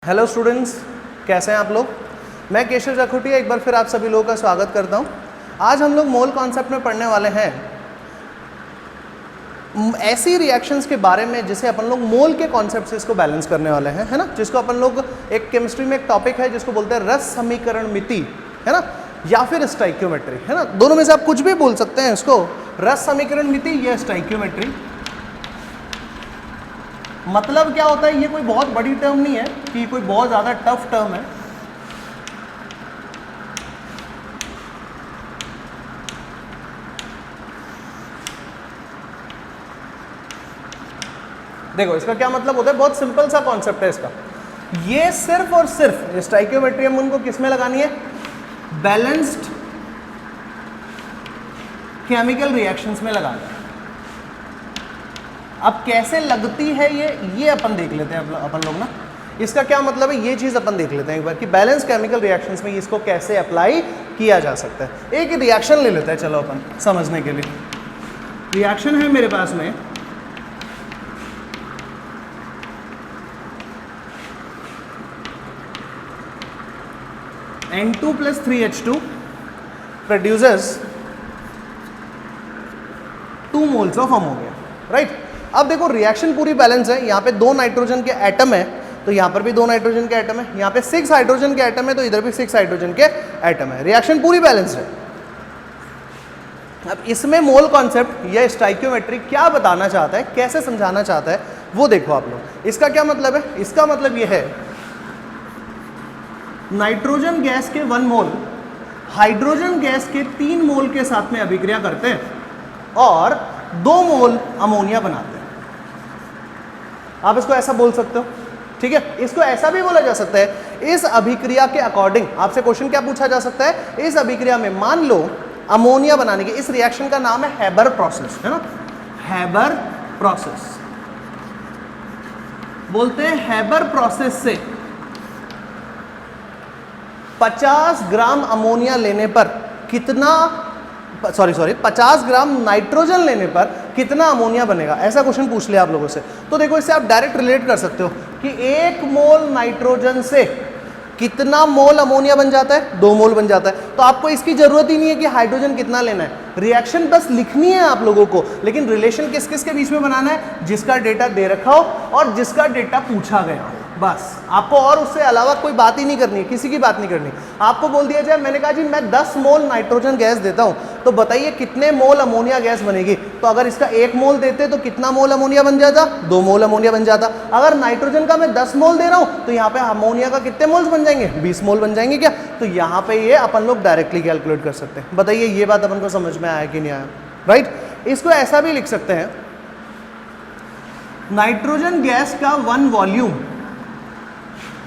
Hello students, कैसे हैं आप लोग। मैं केशव जखुटिया एक बार फिर आप सभी लोगों का स्वागत करता हूं। आज हम लोग मोल कॉन्सेप्ट में पढ़ने वाले हैं ऐसी रिएक्शंस के बारे में जिसे अपन लोग मोल के कॉन्सेप्ट से इसको बैलेंस करने वाले हैं, है ना। जिसको अपन लोग एक केमिस्ट्री में एक टॉपिक है जिसको बोलते हैं रस समीकरण मिति, है ना, या फिर स्टाइक्योमेट्री, है ना। दोनों में से आप कुछ भी बोल सकते हैं इसको, रस समीकरण मिति या स्टाइक्योमेट्री। मतलब क्या होता है, ये कोई बहुत बड़ी टर्म नहीं है कि कोई बहुत ज़्यादा टफ टर्म है। देखो इसका क्या मतलब होता है, बहुत सिंपल सा कॉन्सेप्ट है इसका। ये सिर्फ और सिर्फ स्टाइक्योमेट्री हम उनको किस में लगानी है, बैलेंस्ड केमिकल रिएक्शंस में लगानी है। अब कैसे लगती है ये अपन देख लेते हैं अपन लोग ना। इसका क्या मतलब है, ये चीज़ अपन देख लेते हैं एक बार कि बैलेंस केमिकल रिएक्शंस में इसको कैसे अप्लाई किया जा सकता है। एक रिएक्शन ले लेते हैं चलो अपन समझने के लिए। रिएक्शन है मेरे पास में N2 + 3H2 produces 2 moles of ammonia, right. अब देखो रिएक्शन पूरी बैलेंस है। यहाँ पे 2 नाइट्रोजन के एटम है तो यहाँ पर भी 2 नाइट्रोजन के एटम है, यहाँ पे 6 हाइड्रोजन के एटम है तो इधर भी 6 हाइड्रोजन के एटम है। रिएक्शन पूरी बैलेंस है। अब इसमें मोल कॉन्सेप्ट या स्टाइक्योमेट्री क्या बताना चाहता है, कैसे समझाना चाहता है, वो देखो आप लोग। इसका क्या मतलब है, इसका मतलब ये है नाइट्रोजन गैस के 1 मोल हाइड्रोजन गैस के 3 मोल के साथ में अभिक्रिया करते हैं और 2 मोल अमोनिया बनाते हैं। आप इसको ऐसा बोल सकते हो, ठीक है। इसको ऐसा भी बोला जा सकता है, इस अभिक्रिया के अकॉर्डिंग आपसे क्वेश्चन क्या पूछा जा सकता है, इस अभिक्रिया में मान लो अमोनिया बनाने की, इस रिएक्शन का नाम है हैबर प्रोसेस, है ना। हैबर प्रोसेस बोलते हैं। हैबर प्रोसेस से 50 ग्राम अमोनिया लेने पर कितना 50 ग्राम नाइट्रोजन लेने पर कितना अमोनिया बनेगा, ऐसा क्वेश्चन पूछ लिया आप लोगों से। तो देखो इससे आप डायरेक्ट रिलेट कर सकते हो कि 1 मोल नाइट्रोजन से कितना मोल अमोनिया बन जाता है, 2 मोल बन जाता है। तो आपको इसकी जरूरत ही नहीं है कि हाइड्रोजन कितना लेना है, रिएक्शन बस लिखनी है आप लोगों को। लेकिन रिलेशन किस किस के बीच में बनाना है, जिसका डेटा दे रखा हो और जिसका डेटा पूछा गया हो, बस। आपको और उससे अलावा कोई बात ही नहीं करनी है, किसी की बात नहीं करनी। आपको बोल दिया जाए, मैंने कहा जी मैं 10 मोल नाइट्रोजन गैस देता हूं तो बताइए कितने मोल अमोनिया गैस बनेगी। तो अगर इसका 1 मोल देते तो कितना मोल अमोनिया बन जाता, 2 मोल अमोनिया बन जाता। अगर नाइट्रोजन का मैं 10 मोल दे रहा हूं तो यहाँ पे अमोनिया का कितने मोल्स बन जाएंगे, 20 मोल बन जाएंगे क्या। तो यहाँ पे ये अपन लोग डायरेक्टली कैलकुलेट कर सकते हैं। बताइए ये बात अपन को समझ में आया कि नहीं आया, राइट। इसको ऐसा भी लिख सकते हैं, नाइट्रोजन गैस का 1 वॉल्यूम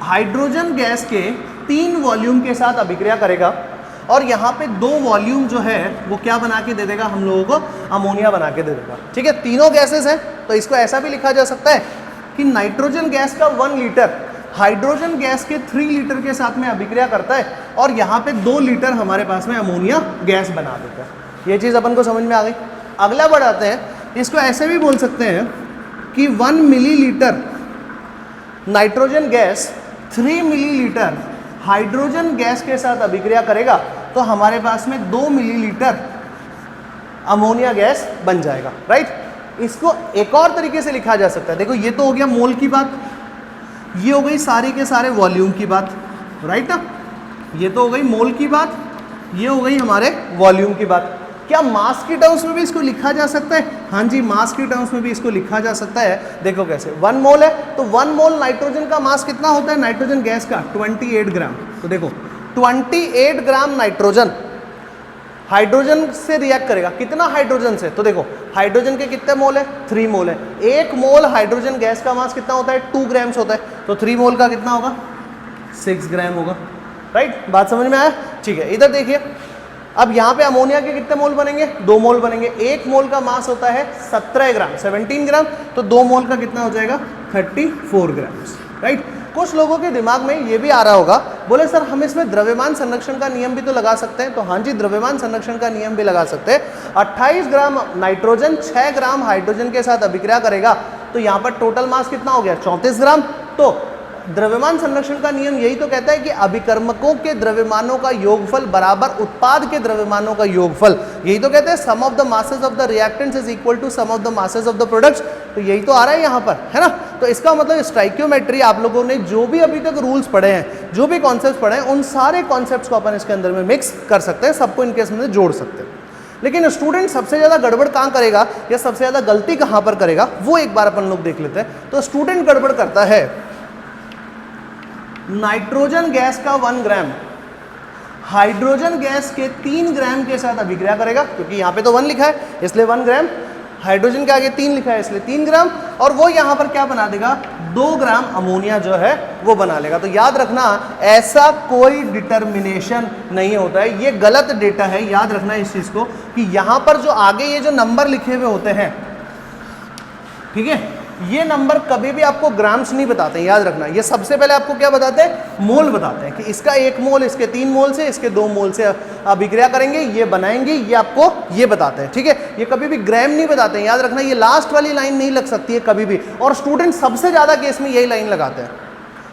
हाइड्रोजन गैस के 3 वॉल्यूम के साथ अभिक्रिया करेगा और यहाँ पे 2 वॉल्यूम जो है वो क्या बना के दे देगा, हम लोगों को अमोनिया बना के दे देगा, ठीक है। तीनों गैसेस हैं तो इसको ऐसा भी लिखा जा सकता है कि नाइट्रोजन गैस का 1 लीटर हाइड्रोजन गैस के 3 लीटर के साथ में अभिक्रिया करता है और यहाँ पे 2 लीटर हमारे पास में अमोनिया गैस बना देता है। ये चीज़ अपन को समझ में आ गई। अगला बढ़ाते हैं, इसको ऐसे भी बोल सकते हैं कि 1 millilitre nitrogen gas 3 millilitre hydrogen gas के साथ अभिक्रिया करेगा तो हमारे पास में 2 मिलीलीटर अमोनिया गैस बन जाएगा, राइट। इसको एक और तरीके से लिखा जा सकता है। देखो ये तो हो गया मोल की बात, ये हो गई सारी के सारे वॉल्यूम की बात, राइट ना। ये तो हो गई मोल की बात, ये हो गई हमारे वॉल्यूम की बात। क्या मास की टर्म्स में भी इसको लिखा जा सकता है, हाँ जी, मास की टर्म्स में भी इसको लिखा जा सकता है। देखो कैसे, 1 मोल है तो 1 मोल नाइट्रोजन का मास कितना होता है, नाइट्रोजन गैस का 28 ग्राम। तो देखो 28 ग्राम नाइट्रोजन हाइड्रोजन से रिएक्ट करेगा, कितना हाइड्रोजन से, तो देखो हाइड्रोजन के कितने मोल है, 3 मोल है। 1 मोल हाइड्रोजन गैस का मास कितना होता है, 2 ग्राम्स होता है। तो 3 मोल का कितना होगा, 6 ग्राम होगा, राइट। बात समझ में आया, ठीक है। इधर देखिए, अब यहाँ पे अमोनिया के कितने मोल बनेंगे, 2 मोल बनेंगे। 1 मोल का मास होता है 17 ग्राम, 17 ग्राम, तो 2 मोल का कितना हो जाएगा, 34 ग्राम्स, राइट। कुछ लोगों के दिमाग में ये भी आ रहा होगा, बोले सर हम इसमें द्रव्यमान संरक्षण का नियम भी तो लगा सकते हैं। तो हाँ जी, द्रव्यमान संरक्षण का नियम भी लगा सकते हैं। 28 ग्राम नाइट्रोजन 6 ग्राम हाइड्रोजन के साथ अभिक्रिया करेगा तो यहाँ पर टोटल मास कितना हो गया, 34 ग्राम। तो द्रव्यमान संरक्षण का नियम यही तो कहता है कि अभिकर्मकों के द्रव्यमानों का योगफल बराबर उत्पाद के द्रव्यमानों का योगफल, यही तो कहते हैं sum of the masses of the reactants is equal to sum of the masses of the products. तो यही तो आ रहा है यहाँ पर, है ना। तो इसका मतलब स्टोइकियोमेट्री आप लोगों ने जो भी अभी तक रूल्स पढ़े हैं, जो भी कॉन्सेप्ट पढ़े हैं, उन सारे कॉन्सेप्ट्स को अपन इसके अंदर में मिक्स कर सकते हैं, सबको इनके इसमें जोड़ सकते हैं। लेकिन स्टूडेंट सबसे ज़्यादा गड़बड़ कहाँ करेगा या सबसे ज़्यादा गलती कहाँ पर करेगा, वो एक बार अपन लोग देख लेते हैं। तो स्टूडेंट गड़बड़ करता है नाइट्रोजन गैस का 1 ग्राम हाइड्रोजन गैस के 3 ग्राम के साथ अभिक्रिया करेगा, क्योंकि यहाँ पे तो 1 लिखा है इसलिए 1 ग्राम, हाइड्रोजन के आगे 3 लिखा है इसलिए 3 ग्राम, और वो यहाँ पर क्या बना देगा 2 ग्राम अमोनिया जो है वो बना लेगा। तो याद रखना ऐसा कोई डिटर्मिनेशन नहीं होता है, ये गलत डेटा है, याद रखना इस चीज़ को कि यहाँ पर जो आगे ये जो नंबर लिखे हुए होते हैं, ठीक है, ये नंबर कभी भी आपको ग्राम्स नहीं बताते हैं, याद रखना। ये सबसे पहले आपको क्या बताते हैं, मोल बताते हैं कि इसका 1 मोल इसके 3 मोल से, इसके 2 मोल से अभिक्रिया करेंगे, ये बनाएंगे, ये आपको ये बताते हैं, ठीक है। ये कभी भी ग्राम नहीं बताते हैं, याद रखना। ये लास्ट वाली लाइन नहीं लग सकती है कभी भी, और स्टूडेंट सबसे ज़्यादा केस में यही लाइन लगाते हैं।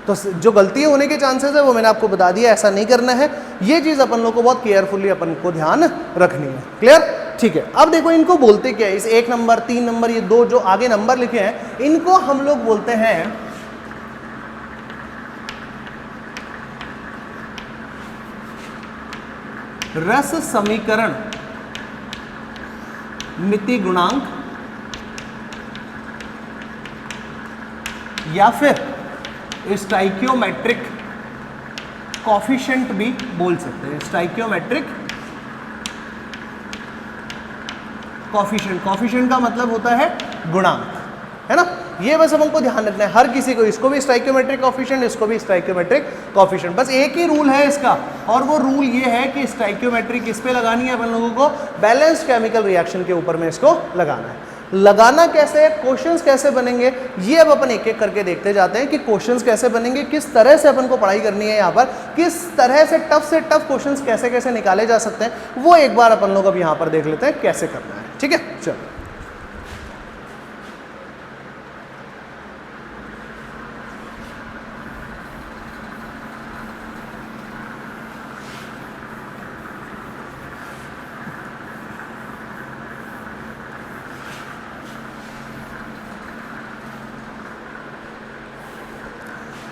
तो जो गलती होने के चांसेस है वो मैंने आपको बता दिया, ऐसा नहीं करना है। ये चीज़ अपन लोग को बहुत केयरफुली अपन को ध्यान रखनी है। क्लियर, ठीक है। अब देखो इनको बोलते क्या है, इस 1 नंबर 3 नंबर ये 2 जो आगे नंबर लिखे हैं, इनको हम लोग बोलते हैं रस समीकरण मिति गुणांक, या फिर स्टोइकियोमेट्रिक कॉफिशिएंट भी बोल सकते हैं। स्टोइकियोमेट्रिक कॉफिशिएंट, कॉफिशिएंट का मतलब होता है गुणांक, है ना। ये बस हमको ध्यान रखना है, हर किसी को, इसको भी स्टोइकियोमेट्रिक कॉफिशिएंट, इसको भी स्टोइकियोमेट्रिक कॉफिशिएंट। बस एक ही रूल है इसका, और वो रूल ये है कि स्टोइकियोमेट्री किस पे लगानी है अपन लोगों को, बैलेंस्ड केमिकल रिएक्शन के ऊपर में इसको लगाना है। लगाना कैसे है, क्वेश्चंस कैसे बनेंगे, ये अब अपन एक एक करके देखते जाते हैं कि क्वेश्चंस कैसे बनेंगे, किस तरह से अपन को पढ़ाई करनी है, यहाँ पर किस तरह से टफ क्वेश्चंस कैसे कैसे निकाले जा सकते हैं, वो एक बार अपन लोग अब यहाँ पर देख लेते हैं कैसे करना है। ठीक है, चलो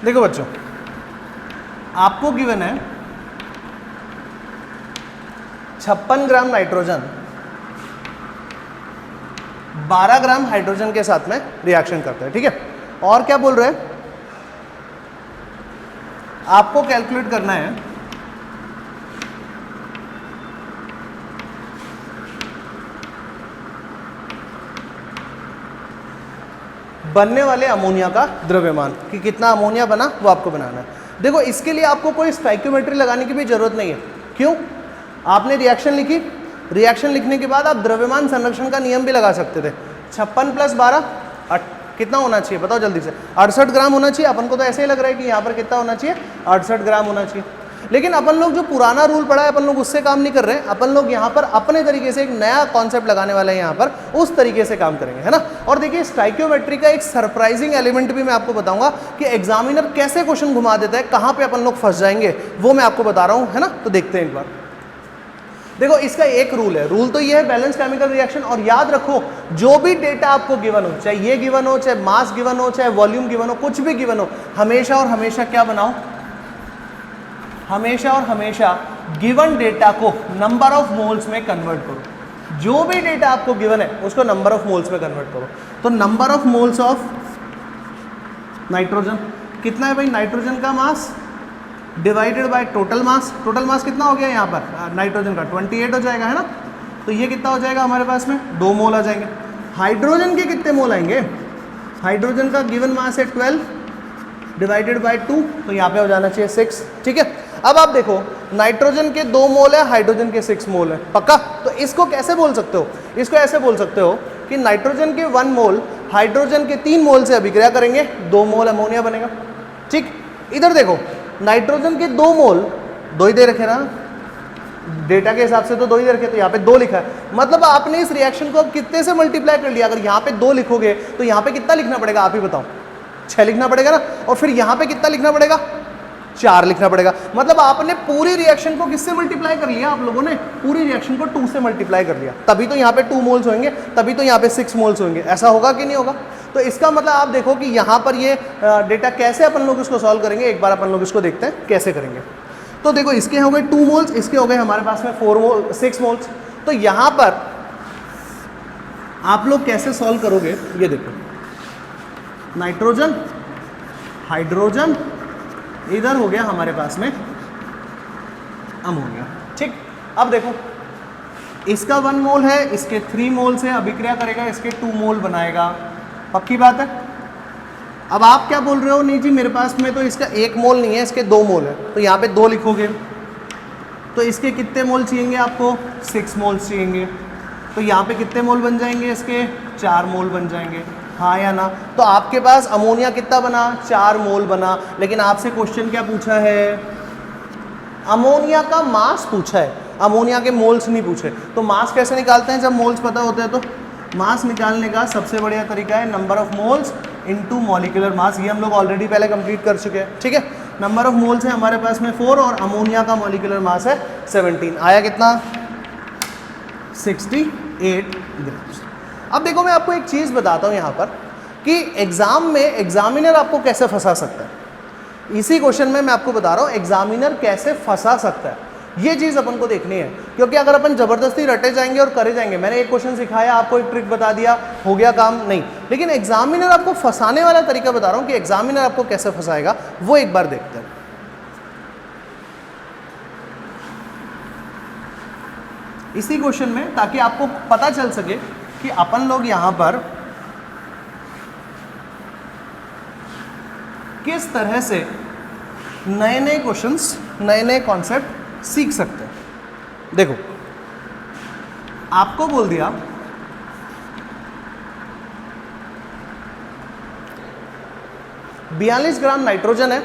देखो बच्चों, आपको गिवन है 56 ग्राम नाइट्रोजन 12 ग्राम हाइड्रोजन के साथ में रिएक्शन करता है। ठीक है, और क्या बोल रहे हैं, आपको कैलकुलेट करना है बनने वाले अमोनिया का द्रव्यमान, कि कितना अमोनिया बना वो आपको बनाना है। देखो इसके लिए आपको कोई स्टोइकियोमेट्री लगाने की भी जरूरत नहीं है। क्यों? आपने रिएक्शन लिखी, रिएक्शन लिखने के बाद आप द्रव्यमान संरक्षण का नियम भी लगा सकते थे। 56 + 12 कितना होना चाहिए बताओ जल्दी से, 68 ग्राम होना चाहिए। अपन को तो ऐसे ही लग रहा है कि यहाँ पर कितना होना चाहिए, 68 ग्राम होना चाहिए। लेकिन अपन लोग जो पुराना रूल पढ़ा है अपन लोग उससे काम नहीं कर रहे हैं, अपन लोग यहाँ पर अपने तरीके से एक नया कॉन्सेप्ट लगाने वाले हैं, यहाँ पर उस तरीके से काम करेंगे, है ना। और देखिए स्टोइकियोमेट्री का एक सरप्राइजिंग एलिमेंट भी मैं आपको बताऊंगा कि एग्जामिनर कैसे क्वेश्चन घुमा देता है, कहाँ पे अपन लोग फंस जाएंगे वो मैं आपको बता रहा हूँ, है ना। तो देखते हैं एक बार। देखो इसका एक रूल है, रूल तो ये है बैलेंस केमिकल रिएक्शन। और याद रखो जो भी डेटा आपको गिवन हो, चाहे ये गिवन हो, चाहे मास गिवन हो, चाहे वॉल्यूम गिवन हो, कुछ भी गिवन हो, हमेशा और हमेशा क्या बनाओ, हमेशा और हमेशा गिवन डेटा को नंबर ऑफ मोल्स में कन्वर्ट करो। जो भी डेटा आपको गिवन है उसको नंबर ऑफ मोल्स में कन्वर्ट करो। तो number of moles of nitrogen कितना है भाई, नाइट्रोजन का mass divided by total mass. Total mass कितना हो गया यहाँ पर नाइट्रोजन का 28 हो जाएगा, है ना। तो ये कितना हो जाएगा हमारे पास में 2 मोल आ जाएंगे। हाइड्रोजन के कितने मोल आएंगे, हाइड्रोजन का गिवन मास है 12 डिवाइडेड बाय 2, तो यहाँ पे हो जाना चाहिए 6। ठीक है, अब आप देखो नाइट्रोजन के 2 मोल है, हाइड्रोजन के 6 मोल है, पक्का। तो इसको कैसे बोल सकते हो, इसको ऐसे बोल सकते हो कि नाइट्रोजन के 1 मोल हाइड्रोजन के 3 मोल से अभिक्रिया करेंगे, 2 मोल अमोनिया बनेगा। ठीक, इधर देखो नाइट्रोजन के 2 मोल 2 ही दे रखे ना, डेटा के हिसाब से तो 2 ही दे रखे, तो यहाँ पे 2 लिखा है। मतलब आपने इस रिएक्शन को अब कितने से मल्टीप्लाई कर लिया, अगर यहाँ पे 2 लिखोगे तो यहाँ पे कितना लिखना पड़ेगा आप ही बताओ, 6 लिखना पड़ेगा ना, और फिर यहाँ पे कितना लिखना पड़ेगा, 4 लिखना पड़ेगा। मतलब आपने पूरी रिएक्शन को किससे मल्टीप्लाई कर लिया, आप लोगों ने पूरी रिएक्शन को 2 से मल्टीप्लाई कर लिया, तभी तो यहाँ पे 2 मोल्स होंगे, तभी तो यहाँ पे 6 मोल्स होंगे। ऐसा होगा कि नहीं होगा? तो इसका मतलब आप देखो कि यहाँ पर ये डेटा कैसे अपन लोग इसको सॉल्व करेंगे, एक बार अपन लोग इसको देखते हैं कैसे करेंगे। तो देखो इसके हो गए 2 मोल्स, इसके हो गए हमारे पास में 6 मोल्स। तो यहाँ पर आप लोग कैसे सॉल्व करोगे, ये देखो, नाइट्रोजन, हाइड्रोजन, इधर हो गया हमारे पास में अमोनिया। ठीक, अब देखो इसका 1 मोल है, इसके 3 मोल से अभिक्रिया करेगा, इसके 2 मोल बनाएगा, पक्की बात है। अब आप क्या बोल रहे हो, नहीं जी मेरे पास में तो इसका 1 मोल नहीं है, इसके 2 मोल है, तो यहाँ पे 2 लिखोगे। तो इसके कितने मोल चाहिए आपको, 6 मोल चाहिए। तो यहाँ पे कितने मोल बन जाएंगे, इसके 4 मोल बन जाएंगे, हाँ या ना? तो आपके पास अमोनिया कितना बना, 4 मोल बना। लेकिन आपसे क्वेश्चन क्या पूछा है, अमोनिया का मास पूछा है, अमोनिया के मोल्स नहीं पूछे। तो मास कैसे निकालते हैं, जब मोल्स पता होते हैं? तो मास निकालने का सबसे बढ़िया तरीका है number of moles into molecular मास। ये हम लोग ऑलरेडी पहले कंप्लीट कर चुके हैं, ठीक है। नंबर ऑफ मोल्स है हमारे पास में 4 और अमोनिया का मॉलिक्यूलर मास है 17। आया कितना, 68 ग्राम्स। अब देखो मैं आपको एक चीज़ बताता हूँ यहाँ पर कि एग्जाम में एग्जामिनर आपको कैसे फंसा सकता है। इसी क्वेश्चन में मैं आपको बता रहा हूँ एग्जामिनर कैसे फंसा सकता है, ये चीज़ अपन को देखनी है। क्योंकि अगर अपन जबरदस्ती रटे जाएंगे और करे जाएंगे, मैंने एक क्वेश्चन सिखाया, आपको एक ट्रिक बता दिया, हो गया काम, नहीं। लेकिन एग्जामिनर आपको फंसाने वाला तरीका बता रहा हूँ कि एग्जामिनर आपको कैसे फंसाएगा, वो एक बार देखते हैं। इसी क्वेश्चन में, ताकि आपको पता चल सके कि अपन लोग यहां पर किस तरह से नए नए क्वेश्चंस, नए नए कॉन्सेप्ट सीख सकते हैं। देखो आपको बोल दिया 42 ग्राम नाइट्रोजन है,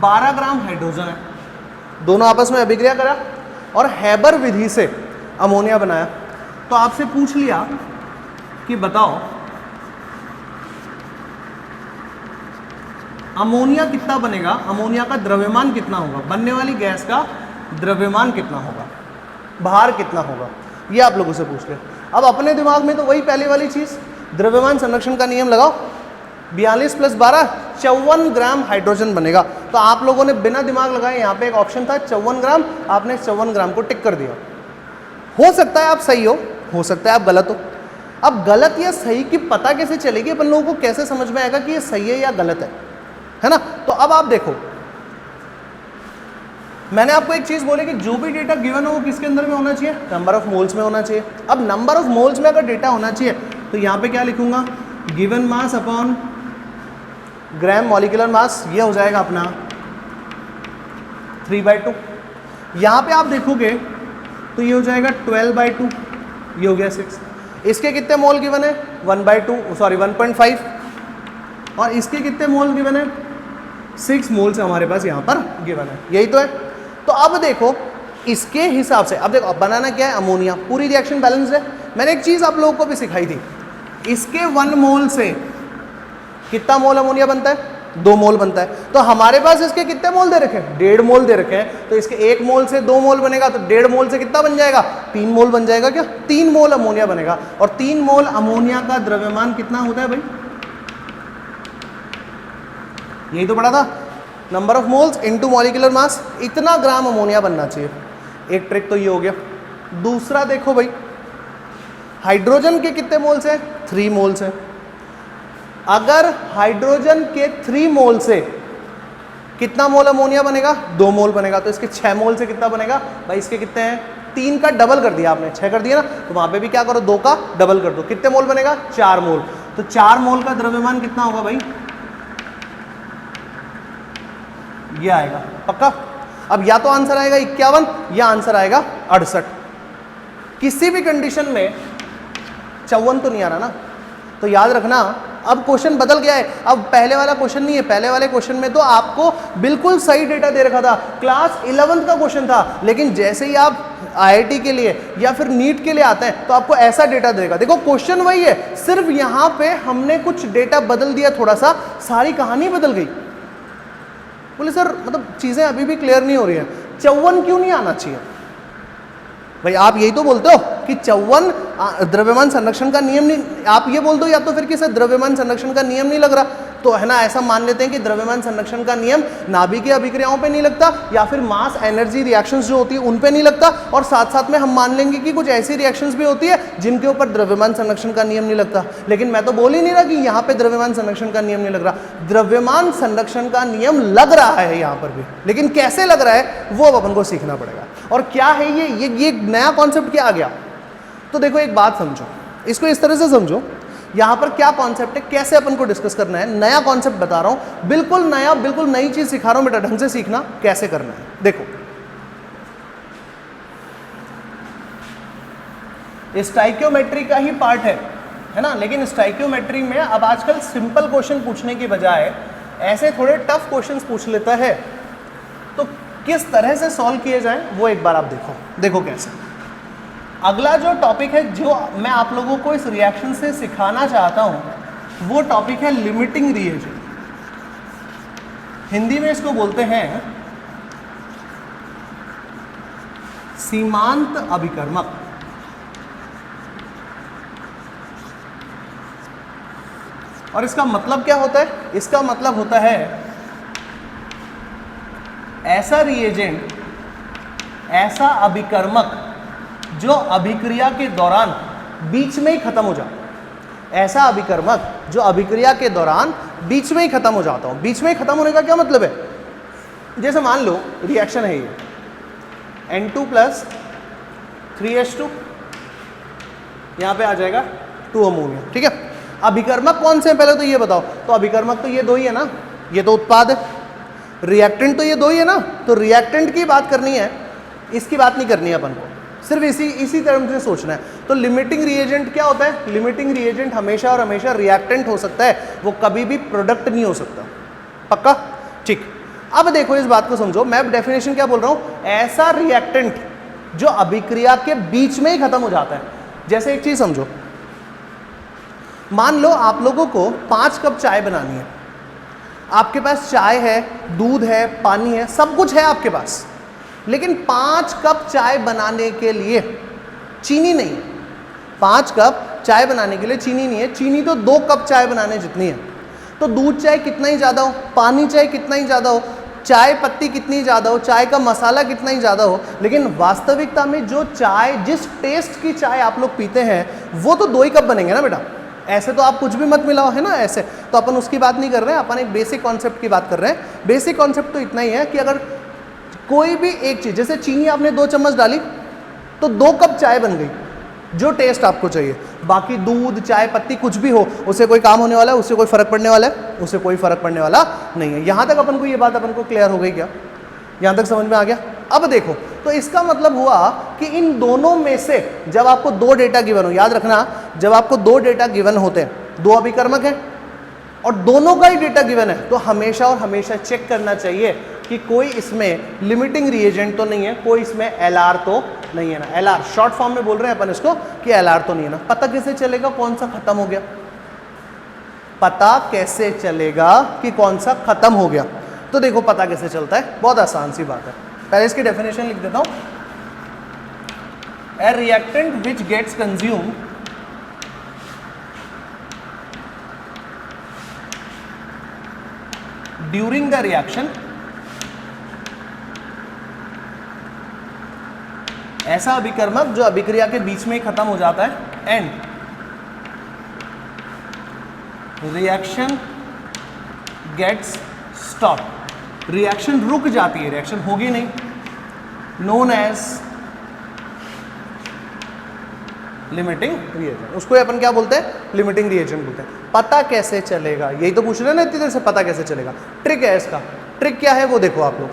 12 ग्राम हाइड्रोजन है, दोनों आपस में अभिक्रिया करा और हैबर विधि से अमोनिया बनाया। तो आपसे पूछ लिया कि बताओ अमोनिया कितना बनेगा, अमोनिया का द्रव्यमान कितना होगा, बनने वाली गैस का द्रव्यमान कितना होगा, भार कितना होगा, ये आप लोगों से पूछ लिया। अब अपने दिमाग में तो वही पहले वाली चीज़, द्रव्यमान संरक्षण का नियम लगाओ, 42 + 12 54 ग्राम हाइड्रोजन बनेगा। तो आप लोगों ने बिना दिमाग लगाए, यहाँ पे एक ऑप्शन था 54 ग्राम, आपने 54 ग्राम को टिक कर दिया। हो सकता है आप सही हो सकता है आप गलत हो। अब गलत या सही की पता कैसे चलेगी, अपन लोगों को कैसे समझ में आएगा कि ये सही है या गलत है ना? तो अब आप देखो, मैंने आपको एक चीज बोली कि जो भी डेटा गिवन हो वो किसके अंदर में होना चाहिए, नंबर ऑफ मोल्स में होना चाहिए। अब नंबर ऑफ मोल्स में अगर डेटा होना चाहिए तो यहाँ पे क्या लिखूंगा, given mass upon gram molecular mass, ये हो जाएगा अपना 3/2। यहाँ पे आप देखोगे तो ये हो जाएगा 12/2, ये हो गया 6। इसके कितने मोल गिवन है, 1/5, और इसके कितने मोल गिवन है, 6 मोल्स हमारे पास यहाँ पर गिवन है, यही तो है। तो अब देखो इसके हिसाब से, अब देखो अब बनाना क्या है, अमोनिया, पूरी रिएक्शन बैलेंस है। मैंने एक चीज़ आप लोगों को भी सिखाई थी, इसके 1 मोल से कितना मोल अमोनिया बनता है, 2 मोल बनता है। तो हमारे पास इसके कितने मोल दे रखे हैं, 1.5 मोल दे रखे हैं। तो इसके 1 मोल से 2 मोल बनेगा, तो 1.5 मोल से कितना बन जाएगा, 3 मोल बन जाएगा। क्या 3 मोल अमोनिया बनेगा। और 3 मोल अमोनिया का द्रव्यमान कितना होता है भाई, यही तो पढ़ा था, number of moles into molecular मास, इतना ग्राम अमोनिया बनना चाहिए। एक ट्रिक तो ये हो गया। दूसरा देखो भाई, हाइड्रोजन के कितने मोल्स हैं, 3 मोल्स हैं। अगर हाइड्रोजन के 3 मोल से कितना मोल अमोनिया बनेगा, 2 मोल बनेगा। तो इसके 6 मोल से कितना बनेगा भाई, इसके कितने हैं, 3 का डबल कर दिया आपने, 6 कर दिया ना, तो वहां पे भी क्या करो, 2 का डबल कर दो, कितने मोल बनेगा, 4 मोल। तो 4 मोल का द्रव्यमान कितना होगा भाई, ये आएगा पक्का। अब या तो आंसर आएगा 51 या आंसर आएगा 68। किसी भी कंडीशन में 54 तो नहीं आ रहा ना। तो याद रखना, अब क्वेश्चन बदल गया है। अब पहले वाला क्वेश्चन नहीं है, पहले वाले क्वेश्चन में तो आपको बिल्कुल सही डेटा दे रखा था, क्लास 11th का क्वेश्चन था। लेकिन जैसे ही आप IIT के लिए या फिर नीट के लिए आते हैं तो आपको ऐसा डेटा देगा। देखो क्वेश्चन वही है, सिर्फ यहां पे हमने कुछ डेटा बदल दिया, थोड़ा सा, सारी कहानी बदल गई। बोले सर मतलब चीजें अभी भी क्लियर नहीं हो रही है, 54 क्यों नहीं आना चाहिए? भाई आप यही तो बोलते हो कि 54 द्रव्यमान संरक्षण का नियम नहीं, आप ये बोल दो या तो फिर कि सर द्रव्यमान संरक्षण का नियम नहीं लग रहा, तो है ना ऐसा मान लेते हैं कि द्रव्यमान संरक्षण का नियम नाभिकीय अभिक्रियाओं पे नहीं लगता या फिर मास एनर्जी रिएक्शंस जो होती है उन पे नहीं लगता, और साथ साथ में हम मान लेंगे कि कुछ ऐसी रिएक्शंस भी होती है जिनके ऊपर द्रव्यमान संरक्षण का नियम नहीं लगता। लेकिन मैं तो बोल ही नहीं रहा कि यहाँ पे द्रव्यमान संरक्षण का नियम नहीं लग रहा, द्रव्यमान संरक्षण का नियम लग रहा है यहाँ पर भी, लेकिन कैसे लग रहा है वो अब अपन को सीखना पड़ेगा। और क्या है ये नया कॉन्सेप्ट क्या आ गया? तो देखो एक बात समझो, इसको इस तरह से समझो, यहां पर क्या कॉन्सेप्ट है, कैसे अपन को डिस्कस करना है, नया कॉन्सेप्ट बता रहा हूं, बिल्कुल नया, बिल्कुल नई चीज सिखा रहा हूं बेटा, ढंग से सीखना कैसे करना है। देखो स्टाइकियोमेट्री का ही पार्ट है ना, लेकिन स्टाइकियोमेट्री में अब आजकल सिंपल क्वेश्चन पूछने की बजाय ऐसे थोड़े टफ क्वेश्चन पूछ लेता है, तो किस तरह से सॉल्व किए जाए वो एक बार आप देखो कैसे। अगला जो टॉपिक है जो मैं आप लोगों को इस रिएक्शन से सिखाना चाहता हूं वो टॉपिक है लिमिटिंग रिएजेंट। हिंदी में इसको बोलते हैं सीमांत अभिकर्मक। और इसका मतलब क्या होता है? इसका मतलब होता है ऐसा रिएजेंट, ऐसा अभिकर्मक जो अभिक्रिया के दौरान बीच में ही खत्म हो जाता। ऐसा अभिकर्मक जो अभिक्रिया के दौरान बीच में ही खत्म हो जाता हो। बीच में ही खत्म होने का क्या मतलब है? जैसे मान लो रिएक्शन है ये N2 + 3H2, यहां पे आ जाएगा 2 अमोनिया, ठीक है। अभिकर्मक कौन से हैं पहले तो ये बताओ? तो अभिकर्मक तो ये दो ही है ना, ये तो उत्पाद है। रिएक्टेंट तो ये दो ही है ना, तो रिएक्टेंट की बात करनी है, इसकी बात नहीं करनी है अपन को, सिर्फ इसी तरह से सोचना है। तो लिमिटिंग रिएजेंट क्या होता है? लिमिटिंग रिएजेंट हमेशा और हमेशा रिएक्टेंट हो सकता है, वो कभी भी प्रोडक्ट नहीं हो सकता। पक्का? ठीक। अब देखो इस बात को समझो, मैं डेफिनेशन क्या बोल रहा हूं? ऐसा रिएक्टेंट जो अभिक्रिया के बीच में ही खत्म हो जाता है। जैसे एक चीज समझो, मान लो आप लोगों को 5 कप चाय बनानी है, आपके पास चाय है, दूध है, पानी है, सब कुछ है आपके पास, लेकिन 5 कप चाय बनाने के लिए चीनी नहीं है। 5 कप चाय बनाने के लिए चीनी नहीं है, चीनी तो 2 कप चाय बनाने जितनी है। तो दूध चाहे कितना ही ज़्यादा हो, पानी चाहे कितना ही ज़्यादा हो, चाय पत्ती कितनी ज़्यादा हो, चाय का मसाला कितना ही ज़्यादा हो, लेकिन वास्तविकता में जो चाय, जिस टेस्ट की चाय आप लोग पीते हैं वो तो 2 ही कप बनेंगे ना बेटा। ऐसे तो आप कुछ भी मत मिलाओ, है ना, ऐसे तो अपन उसकी बात नहीं कर रहे हैं, अपन एक बेसिक कॉन्सेप्ट की बात कर रहे हैं। बेसिक कॉन्सेप्ट तो इतना ही है कि अगर कोई भी एक चीज़, जैसे चीनी आपने 2 चम्मच डाली तो 2 कप चाय बन गई, जो टेस्ट आपको चाहिए। बाकी दूध, चाय पत्ती कुछ भी हो, उससे कोई काम होने वाला है? उससे कोई फर्क पड़ने वाला है? उससे कोई फर्क पड़ने वाला नहीं है। यहां तक अपन को ये बात अपन को क्लियर हो गई क्या? यहां तक समझ में आ गया? अब देखो, तो इसका मतलब हुआ कि इन दोनों में से जब आपको 2 डेटा गिवन हो, याद रखना जब आपको 2 डेटा गिवन होते हैं, 2 अभिकर्मक हैं और दोनों का ही डेटा गिवन है, तो हमेशा और हमेशा चेक करना चाहिए कि कोई इसमें लिमिटिंग रिएजेंट तो नहीं है, कोई इसमें LR तो नहीं है ना। LR शॉर्ट फॉर्म में बोल रहे हैं अपन इसको कि LR तो नहीं है ना। पता कैसे चलेगा कौन सा खत्म हो गया? पता कैसे चलेगा कि कौन सा खत्म हो गया? तो देखो पता कैसे चलता है, बहुत आसान सी बात है। पहले इसकी डेफिनेशन लिख देता हूं। A reactant which gets consumed during the reaction, ऐसा अभिकर्मक जो अभिक्रिया के बीच में ही खत्म हो जाता है, and reaction gets stop, reaction रुक जाती है, रिएक्शन होगी नहीं, नोन एज लिमिटिंग रिएजेंट। उसको अपन क्या बोलते हैं? लिमिटिंग रिएजेंट बोलते हैं। पता कैसे चलेगा? यही तो पूछ रहे हैं ना इतनी देर से, पता कैसे चलेगा? ट्रिक है इसका। ट्रिक क्या है वो देखो आप लोग,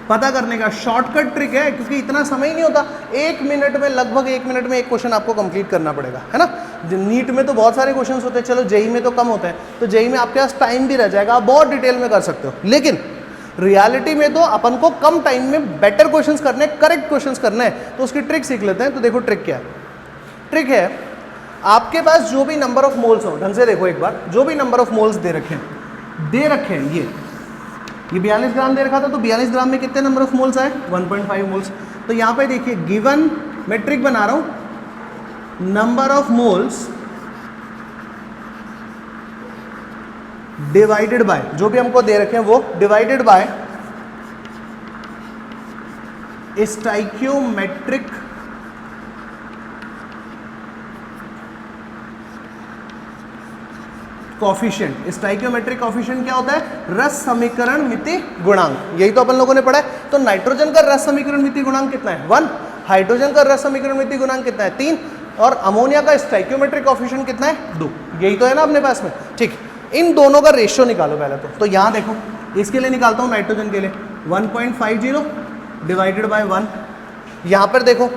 पता करने का शॉर्टकट ट्रिक है, क्योंकि इतना समय ही नहीं होता। 1 मिनट में, लगभग 1 मिनट में एक क्वेश्चन आपको कंप्लीट करना पड़ेगा, है ना। नीट में तो बहुत सारे क्वेश्चंस होते हैं, चलो जेई में तो कम होते हैं, तो जेई में आपके पास टाइम भी रह जाएगा, आप बहुत डिटेल में कर सकते हो। लेकिन रियलिटी में तो अपन को कम टाइम में बेटर क्वेश्चंस करने, करेक्ट क्वेश्चंस करने हैं, तो उसकी ट्रिक सीख लेते हैं। तो देखो ट्रिक क्या है। ट्रिक है, आपके पास जो भी नंबर ऑफ मोल्स हो, ढंग से देखो एक बार, जो भी नंबर ऑफ मोल्स दे रखे हैं, ये 42 ग्राम दे रखा था, तो 42 ग्राम में कितने नंबर ऑफ मोल्स आए? 1.5 मोल्स। तो यहाँ पे देखिए गिवन, मैं ट्रिक बना रहा हूं, number of moles divided by, जो भी हमको दे रखे हैं वो divided by stoichiometric coefficient. Stoichiometric coefficient क्या होता है? रस समीकरण मिति गुणांक। यही तो अपन लोगों ने पढ़ा है। तो नाइट्रोजन का रस समीकरण मिति गुणांक कितना है? 1। हाइड्रोजन का रस समीकरण मिति गुणांक कितना है? 3। और अमोनिया का स्टाइकियोमेट्रिक कॉफिशिएंट कितना है? 2। यही तो है ना अपने पास में। ठीक, इन दोनों का रेशियो निकालो पहले तो यहाँ देखो, इसके लिए निकालता हूँ नाइट्रोजन के लिए 1.50 डिवाइडेड बाय 1। यहाँ पर देखो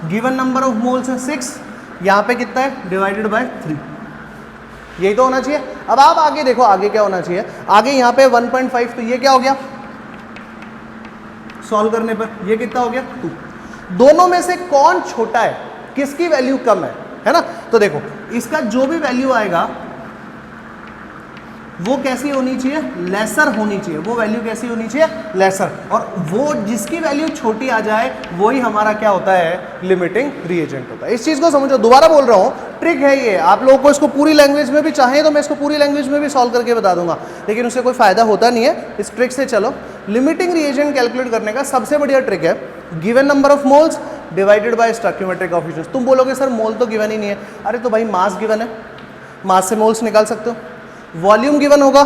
गिवन नंबर ऑफ मोल्स है 6, यहाँ पे कितना है? Divided by 3। यही तो होना चाहिए। अब आप आगे देखो, आगे क्या होना चाहिए? आगे यहाँ पे 1.5, तो ये क्या हो गया सॉल्व करने पर? ये कितना हो गया? 2। दोनों में से कौन छोटा है, किसकी वैल्यू कम है ना? तो देखो इसका जो भी वैल्यू आएगा वो कैसी होनी चाहिए? लेसर होनी चाहिए। वो वैल्यू कैसी होनी चाहिए? लेसर। और वो जिसकी वैल्यू छोटी आ जाए वही हमारा क्या होता है? लिमिटिंग रिएजेंट होता है। इस चीज को समझो, दोबारा बोल रहा हूँ, ट्रिक है ये। आप लोगों को इसको पूरी लैंग्वेज में भी चाहें तो मैं इसको पूरी लैंग्वेज में भी सॉल्व करके बता दूंगा, लेकिन उससे कोई फायदा होता नहीं है। इस ट्रिक से चलो, लिमिटिंग रिएजेंट कैलकुलेट करने का सबसे बढ़िया ट्रिक है given number of moles divided by stoichiometric coefficient. तुम बोलोगे सर मोल तो गिवन ही नहीं है। अरे तो भाई मास गिवन है, मास से मोल्स निकाल सकते हो। वॉल्यूम गिवन होगा,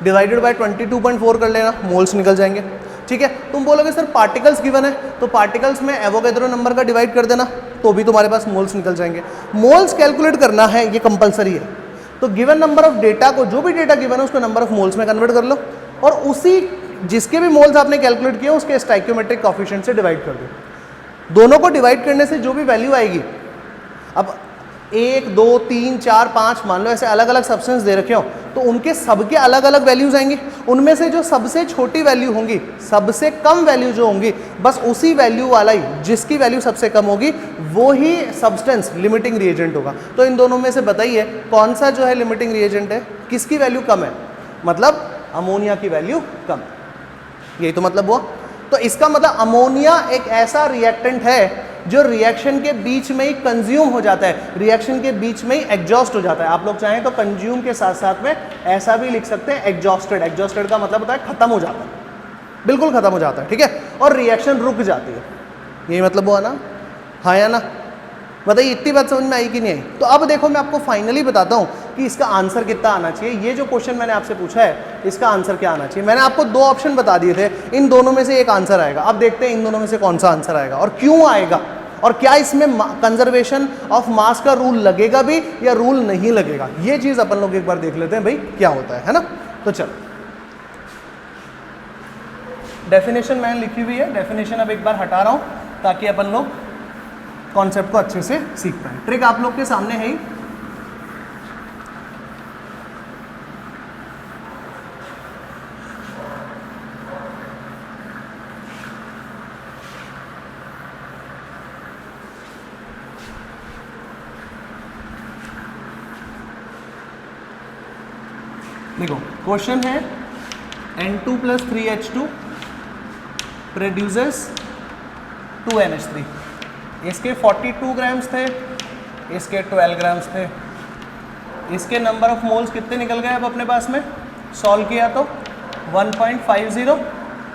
डिवाइडेड बाय 22.4 कर लेना, मोल्स निकल जाएंगे। ठीक है। तुम बोलोगे सर पार्टिकल्स गिवन है, तो पार्टिकल्स में एवोगैड्रो नंबर का डिवाइड कर देना, तो भी तुम्हारे पास मोल्स निकल जाएंगे। मोल्स कैलकुलेट करना है, ये कंपलसरी है। तो गिवन नंबर ऑफ डेटा को, जो भी डेटा गिवन है उसको नंबर ऑफ मोल्स में कन्वर्ट कर लो, और उसी जिसके भी मोल्स आपने कैलकुलेट किए उसके स्टोइकियोमेट्रिक कोएफिशिएंट से डिवाइड कर दो। दोनों को डिवाइड करने से जो भी वैल्यू आएगी, अब 1, 2, 3, 4, 5 मान लो ऐसे अलग अलग सब्सटेंस दे रखे हो, तो उनके सबके अलग अलग वैल्यूज आएंगी। उनमें से जो सबसे छोटी वैल्यू होंगी, सबसे कम वैल्यू जो होंगी, बस उसी वैल्यू वाला ही, जिसकी वैल्यू सबसे कम होगी वो ही सब्सटेंस लिमिटिंग रिएजेंट होगा। तो इन दोनों में से बताइए कौन सा जो है लिमिटिंग रिएजेंट है, किसकी वैल्यू कम है? मतलब अमोनिया की वैल्यू कम। यही तो मतलब हुआ। तो इसका मतलब अमोनिया एक ऐसा रिएक्टेंट है जो रिएक्शन के बीच में ही कंज्यूम हो जाता है, रिएक्शन के बीच में ही एग्जॉस्ट हो जाता है। आप लोग चाहें तो कंज्यूम के साथ साथ में ऐसा भी लिख सकते हैं एग्जॉस्टेड। एग्जॉस्टेड का मतलब होता है खत्म हो जाता है, बिल्कुल खत्म हो जाता है। ठीक है। और रिएक्शन रुक जाती है, यही मतलब हुआ ना? हाँ या ना? बताइए इतनी बात समझ में आई कि नहीं आई? तो अब देखो मैं आपको फाइनली बताता हूँ कि इसका आंसर कितना आना चाहिए। ये जो क्वेश्चन मैंने आपसे पूछा है इसका आंसर क्या आना चाहिए। मैंने आपको 2 ऑप्शन बता दिए थे, इन दोनों में से एक आंसर आएगा। अब देखते हैं इन दोनों में से कौन सा आंसर आएगा और क्यों आएगा, और क्या इसमें कंजर्वेशन ऑफ मास का रूल लगेगा भी या रूल नहीं लगेगा। ये चीज अपन लोग एक बार देख लेते हैं भाई क्या होता है ना? तो चलो, डेफिनेशन मैंने लिखी हुई है, डेफिनेशन अब एक बार हटा रहा हूं ताकि अपन लोग कॉन्सेप्ट को अच्छे से सीख पाए। ट्रिक आप लोग के सामने है ही। देखो क्वेश्चन है N2 + 3H2 प्रोड्यूसेस 2NH3। इसके 42 ग्राम्स थे, इसके 12 ग्राम्स थे। इसके नंबर ऑफ मोल्स कितने निकल गए अब अपने पास में? सॉल्व किया तो 1.50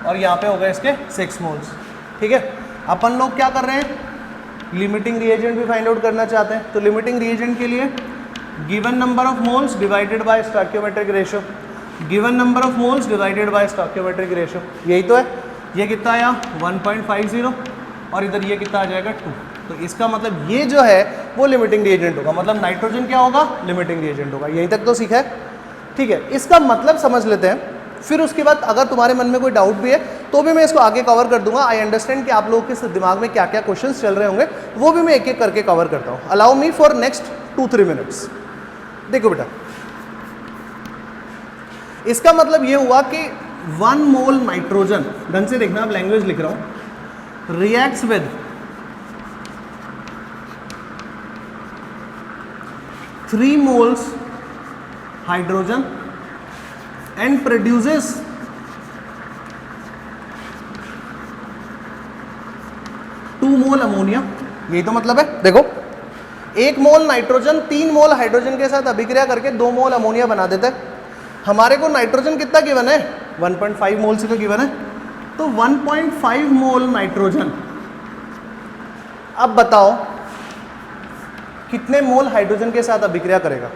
और यहाँ पे हो गए इसके 6 मोल्स। ठीक है। अपन लोग क्या कर रहे हैं? लिमिटिंग रिएजेंट भी फाइंड आउट करना चाहते हैं। तो लिमिटिंग रिएजेंट के लिए given number of moles divided by stoichiometric ratio, given number of moles divided by stoichiometric ratio, यही तो है। ये कितना आया? 1.50 और इधर ये कितना आ जाएगा? 2। तो इसका मतलब ये जो है वो लिमिटिंग रिएजेंट होगा। मतलब नाइट्रोजन क्या होगा? लिमिटिंग रिएजेंट होगा। यहीं तक तो सीखा है। ठीक है। इसका मतलब समझ लेते हैं, फिर उसके बाद अगर तुम्हारे मन में कोई डाउट भी है तो भी मैं इसको आगे कवर कर दूंगा। आई अंडरस्टैंड कि आप लोगों के दिमाग में क्या क्या क्वेश्चंस चल रहे होंगे, वो भी मैं एक एक करके कवर करता हूँ। Allow me for next 2-3 minutes. देखो बेटा, इसका मतलब ये हुआ कि 1 मोल नाइट्रोजन, ढंग से देखना, आप लैंग्वेज लिख रहा हूं, reacts with 3 moles hydrogen and produces 2 mole ammonia. यही तो मतलब है। देखो 1 मोल नाइट्रोजन 3 मोल हाइड्रोजन के साथ अभिक्रिया करके 2 मोल अमोनिया बना देता है। हमारे को नाइट्रोजन कितना गिवन है, 1.5 मोल से तो गिवन है, तो 1.5 मोल नाइट्रोजन। अब बताओ कितने मोल हाइड्रोजन के साथ अभिक्रिया करेगा?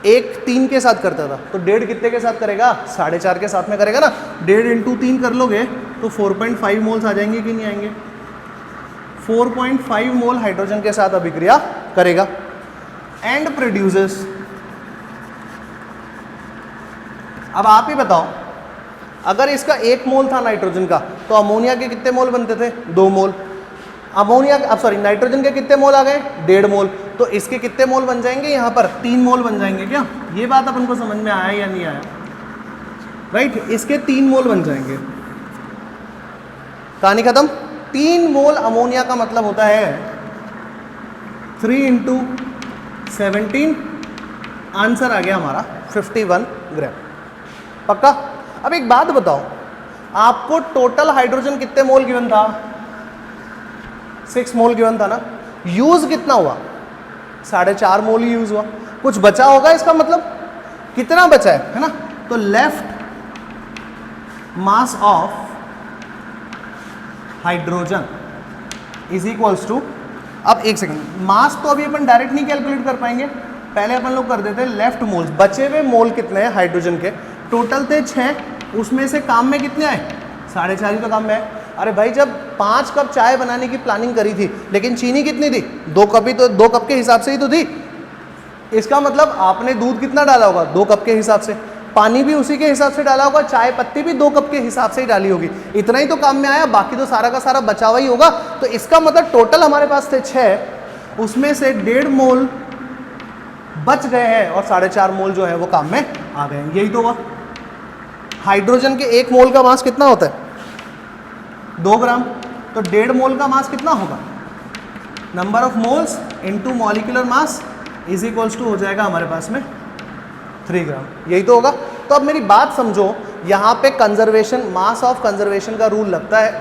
एक 3 के साथ करता था, तो 1.5 कितने के साथ करेगा? 4.5 के साथ में करेगा ना। 1.5 × 3 कर लोगे तो 4.5 मोल्स आ जाएंगे कि नहीं आएंगे? 4.5 मोल हाइड्रोजन के साथ अभिक्रिया करेगा एंड प्रोड्यूसेस। अब आप ही बताओ, अगर इसका 1 मोल था नाइट्रोजन का, तो अमोनिया के कितने मोल बनते थे? 2 मोल। अमोनिया अब सॉरी नाइट्रोजन के कितने मोल आ गए? 1.5 मोल। तो इसके कितने मोल बन जाएंगे? यहाँ पर 3 मोल बन जाएंगे। क्या ये बात अपन को समझ में आया या नहीं आया? राइट, इसके 3 मोल बन जाएंगे। कहानी खत्म। 3 मोल अमोनिया का मतलब होता है 3 × 17, आंसर आ गया हमारा 51 ग्राम। पक्का? अब एक बात बताओ, आपको टोटल हाइड्रोजन कितने मोल गिवन था? 6 मोल गिवन था ना। यूज कितना हुआ? 4.5 मोल ही यूज हुआ। कुछ बचा होगा, इसका मतलब कितना बचा है ना? तो left mass of hydrogen is equals to, अब एक सेकंड, मास तो अभी अपन डायरेक्ट नहीं कैलकुलेट कर पाएंगे, पहले अपन लोग कर देते हैं लेफ्ट मोल्स। बचे हुए मोल कितने हैं हाइड्रोजन के? टोटल थे 6, उसमें से काम में कितने आए? 4.5 ही तो काम में आए। अरे भाई, जब 5 कप चाय बनाने की प्लानिंग करी थी, लेकिन चीनी कितनी थी? 2 कप ही तो, 2 कप के हिसाब से ही तो थी। इसका मतलब आपने दूध कितना डाला होगा? 2 कप के हिसाब से। पानी भी उसी के हिसाब से डाला होगा, चाय पत्ती भी 2 कप के हिसाब से ही डाली होगी। इतना ही तो काम में आया, बाकी तो सारा का सारा बचा हुआ ही होगा। तो इसका मतलब टोटल हमारे पास थे 6, उसमें से 1.5 मोल बच गए हैं और 4.5 मोल जो है वो काम में आ गए हैं। यही तो हुआ। हाइड्रोजन के 1 मोल का मास कितना होता है? 2 ग्राम। तो 1.5 मोल का मास कितना होगा? Number of moles into molecular mass is equals to हो जाएगा हमारे पास में 3 ग्राम। यही तो होगा। तो अब मेरी बात समझो, यहाँ पे कंजर्वेशन, मास ऑफ कंजर्वेशन का रूल लगता है,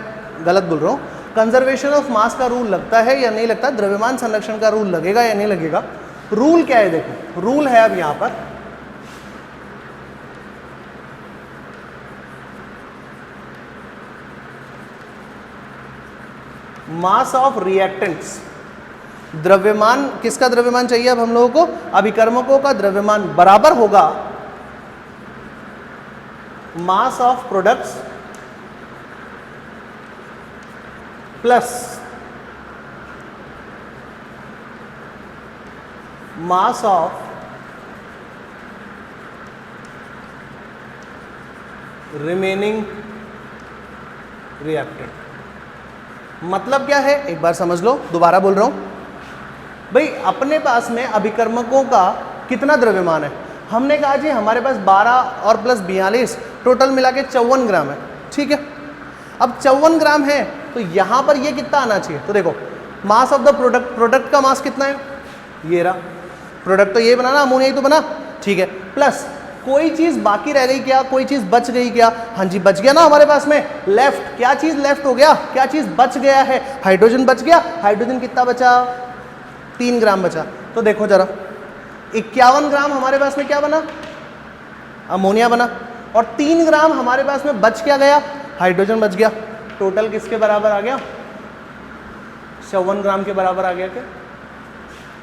गलत बोल रहा हूँ, कंजर्वेशन ऑफ मास का रूल लगता है या नहीं लगता? द्रव्यमान संरक्षण का रूल लगेगा या नहीं लगेगा? रूल क्या है? देखो रूल है अब यहाँ पर, मास ऑफ रिएक्टेंट्स। द्रव्यमान, किसका द्रव्यमान चाहिए अब हम लोगों को? अभिकर्मकों का द्रव्यमान बराबर होगा mass of products plus mass of remaining reactant. मतलब क्या है एक बार समझ लो, दोबारा बोल रहा हूं भाई। अपने पास में अभिकर्मकों का कितना द्रव्यमान है? हमने कहा जी हमारे पास 12 और प्लस 42 टोटल मिला के 54 ग्राम है। ठीक है, अब 54 ग्राम है तो यहां पर ये कितना आना चाहिए? तो देखो mass of the product, product का मास कितना है? ये रहा। प्रोडक्ट तो ये बना ना, अमोनिया ही तो बना। ठीक है, प्लस कोई चीज बाकी रह गई क्या? कोई चीज बच गई क्या? हाँ जी बच गया ना हमारे पास में लेफ्ट। क्या चीज लेफ्ट हो गया? क्या चीज बच गया है? हाइड्रोजन बच गया। हाइड्रोजन कितना बचा? 3 ग्राम बचा। तो देखो जरा 51 ग्राम हमारे पास में क्या बना? अमोनिया बना। और 3 ग्राम हमारे पास में बच क्या गया? हाइड्रोजन बच गया। टोटल किसके बराबर आ गया? 54 ग्राम के बराबर आ गया। क्या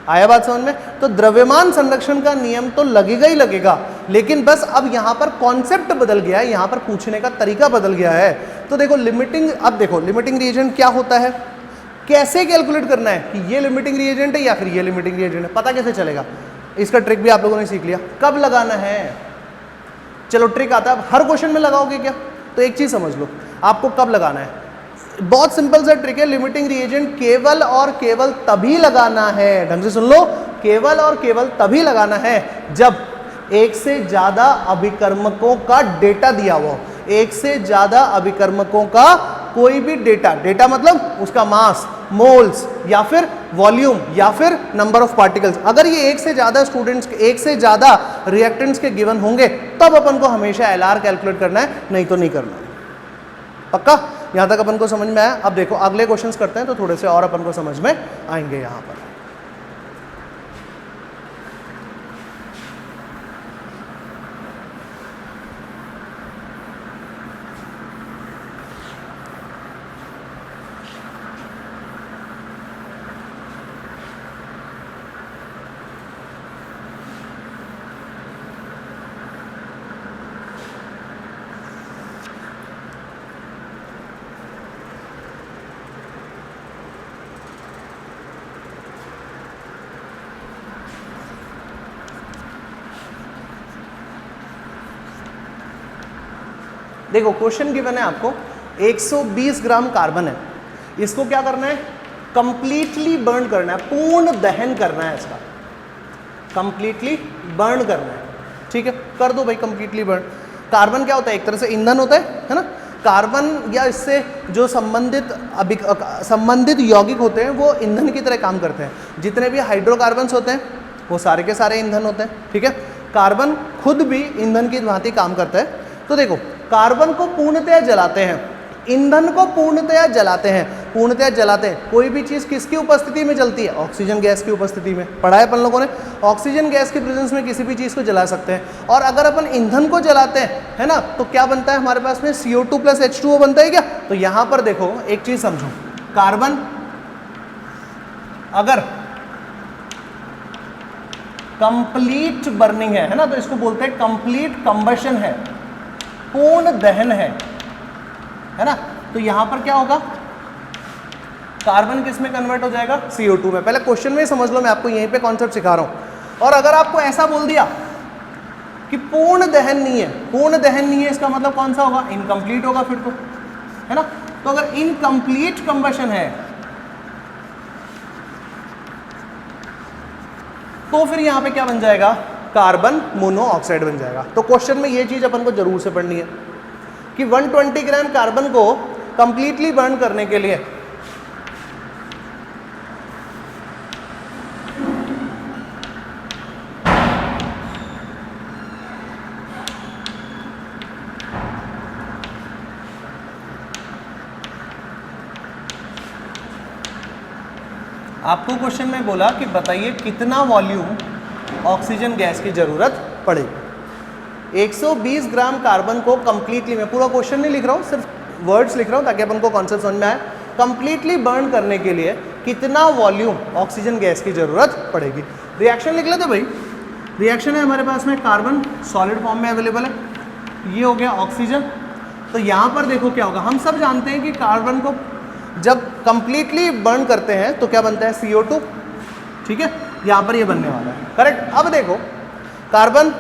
आया बात समझ में? तो द्रव्यमान संरक्षण का नियम तो लगेगा ही लगेगा, लेकिन बस अब यहां पर कॉन्सेप्ट बदल गया है, यहां पर पूछने का तरीका बदल गया है। तो देखो लिमिटिंग, अब देखो लिमिटिंग रिएजेंट क्या होता है, कैसे कैलकुलेट करना है कि ये लिमिटिंग रिएजेंट है या फिर ये लिमिटिंग रिएजेंट है, पता कैसे चलेगा? इसका ट्रिक भी आप लोगों ने सीख लिया। कब लगाना है? चलो ट्रिक आता है। अब हर क्वेश्चन में लगाओगे क्या? तो एक चीज समझ लो, आपको कब लगाना है। बहुत सिंपल सा ट्रिक है। लिमिटिंग रिएजेंट केवल और केवल तभी लगाना है, ढंग से सुन लो, केवल और केवल तभी लगाना है जब एक से ज्यादा अभिकर्मकों का डेटा दिया हुआ हो, एक से ज्यादा अभिकर्मकों का कोई भी डेटा, डेटा मतलब उसका मास, मोल्स या फिर वॉल्यूम या फिर नंबर ऑफ पार्टिकल्स, अगर ये एक से ज्यादा स्टूडेंट्स, एक से ज्यादा रिएक्टेंट्स के गिवन होंगे तब अपन को हमेशा एलआर कैलकुलेट करना है, नहीं तो नहीं करना है। पक्का? यहां तक अपन को समझ में आया? अब देखो अगले क्वेश्चंस करते हैं तो थोड़े से और अपन को समझ में आएंगे यहां पर। देखो क्वेश्चन गिवन है आपको, 120 ग्राम कार्बन है, इसको क्या करना है? कंप्लीटली बर्न करना है, पूर्ण दहन करना है इसका, कंप्लीटली बर्न करना है। ठीक है, कर दो भाई कंप्लीटली बर्न। कार्बन क्या होता है? एक तरह से ईंधन होता है ना। कार्बन या इससे जो संबंधित यौगिक होते हैं वो ईंधन की तरह काम करते हैं। जितने भी हाइड्रोकार्बन्स होते हैं वो सारे के सारे ईंधन होते हैं। ठीक है, कार्बन खुद भी ईंधन की भांति काम करता है। तो देखो कार्बन को पूर्णतया जलाते हैं, ईंधन को पूर्णतया जलाते हैं, पूर्णतया जलाते हैं। कोई भी चीज किसकी उपस्थिति में जलती है? ऑक्सीजन गैस की उपस्थिति में। पढ़ा है अपन लोगों ने, ऑक्सीजन गैस की प्रेजेंस में किसी भी चीज को जला सकते हैं। और अगर अपन ईंधन को जलाते हैं, है ना, तो क्या बनता है हमारे पास में? CO2 + H2O बनता है क्या? तो यहां पर देखो एक चीज समझो, कार्बन अगर कंप्लीट बर्निंग है ना, तो इसको बोलते हैं कंप्लीट कंबशन है, पूर्ण दहन है ना। तो यहां पर क्या होगा? कार्बन किस में कन्वर्ट हो जाएगा? CO2 में। पहले क्वेश्चन में समझ लो, मैं आपको यहीं पे कॉन्सेप्ट सिखा रहा हूं। और अगर आपको ऐसा बोल दिया कि पूर्ण दहन नहीं है, पूर्ण दहन नहीं है, इसका मतलब कौन सा होगा? इनकम्प्लीट होगा फिर तो, है ना। तो अगर इनकम्प्लीट कंबशन है तो फिर यहां पे क्या बन जाएगा? कार्बन मोनोऑक्साइड बन जाएगा। तो क्वेश्चन में ये चीज अपन को जरूर से पढ़नी है कि 120 ग्राम कार्बन को कंप्लीटली बर्न करने के लिए आपको क्वेश्चन में बोला कि बताइए कितना वॉल्यूम ऑक्सीजन गैस की जरूरत पड़ेगी। 120 ग्राम कार्बन को कंप्लीटली, मैं पूरा क्वेश्चन नहीं लिख रहा हूँ, सिर्फ वर्ड्स लिख रहा हूँ ताकि अपन को कॉन्सेप्ट समझ में आए। कंप्लीटली बर्न करने के लिए कितना वॉल्यूम ऑक्सीजन गैस की जरूरत पड़ेगी? रिएक्शन लिख लेते भाई। रिएक्शन है हमारे पास में, कार्बन सॉलिड फॉर्म में अवेलेबल है, ये हो गया ऑक्सीजन। तो यहाँ पर देखो क्या होगा, हम सब जानते हैं कि कार्बन को जब कंप्लीटली बर्न करते हैं तो क्या बनता है? CO2। ठीक है, यहाँ पर ये बनने वाला है, करेक्ट। अब देखो कार्बन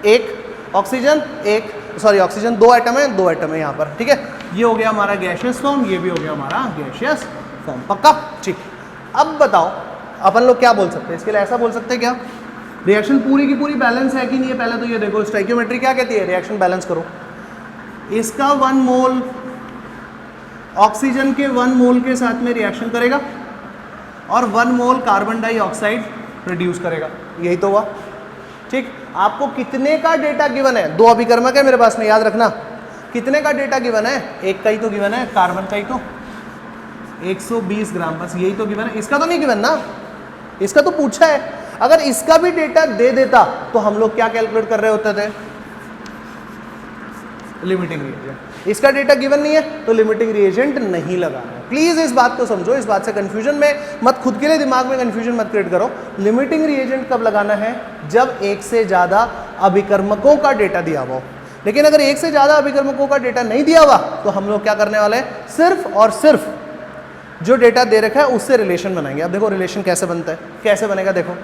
एक, ऑक्सीजन एक, सॉरी ऑक्सीजन 2 एटम है, 2 एटम है यहाँ पर। ठीक है, ये हो गया हमारा गैसियस फॉर्म, ये भी हो गया हमारा गैसियस फॉर्म। पक्का? ठीक। अब बताओ अपन लोग क्या बोल सकते हैं इसके लिए? ऐसा बोल सकते हैं क्या रिएक्शन पूरी की पूरी बैलेंस है कि नहीं है? पहले तो ये देखो स्टोइकियोमेट्री क्या कहती है, रिएक्शन बैलेंस करो। इसका 1 मोल ऑक्सीजन के 1 मोल के साथ में रिएक्शन करेगा और 1 मोल कार्बन डाइऑक्साइड प्रोड्यूस करेगा, यही तो हुआ। ठीक, आपको कितने का डेटा गिवन है? 2 अभिकर्मक है मेरे पास में, याद रखना। कितने का डेटा गिवन है? एक का ही तो गिवन है, कार्बन का ही तो 120 ग्राम, बस यही तो गिवन है। इसका तो नहीं गिवन ना, इसका तो पूछा है। अगर इसका भी डेटा दे देता तो हम लोग क्या कैलकुलेट कर रहे होते थे? Limiting reagent. इसका डेटा गिवन नहीं है तो लिमिटिंग रिएजेंट नहीं लगाना है। प्लीज इस बात को समझो, इस बात से कंफ्यूजन में मत, खुद के लिए दिमाग में कंफ्यूजन मत क्रिएट करो। लिमिटिंग रिएजेंट कब लगाना है? जब एक से ज्यादा अभिकर्मकों का डेटा दिया हुआ हो। लेकिन अगर एक से ज्यादा अभिकर्मकों का डेटा नहीं दिया हुआ तो हम लोग क्या करने वाले हैं? सिर्फ और सिर्फ जो डेटा दे रखा है उससे रिलेशन बनाएंगे। अब देखो रिलेशन कैसे बनता है, कैसे बनेगा देखो।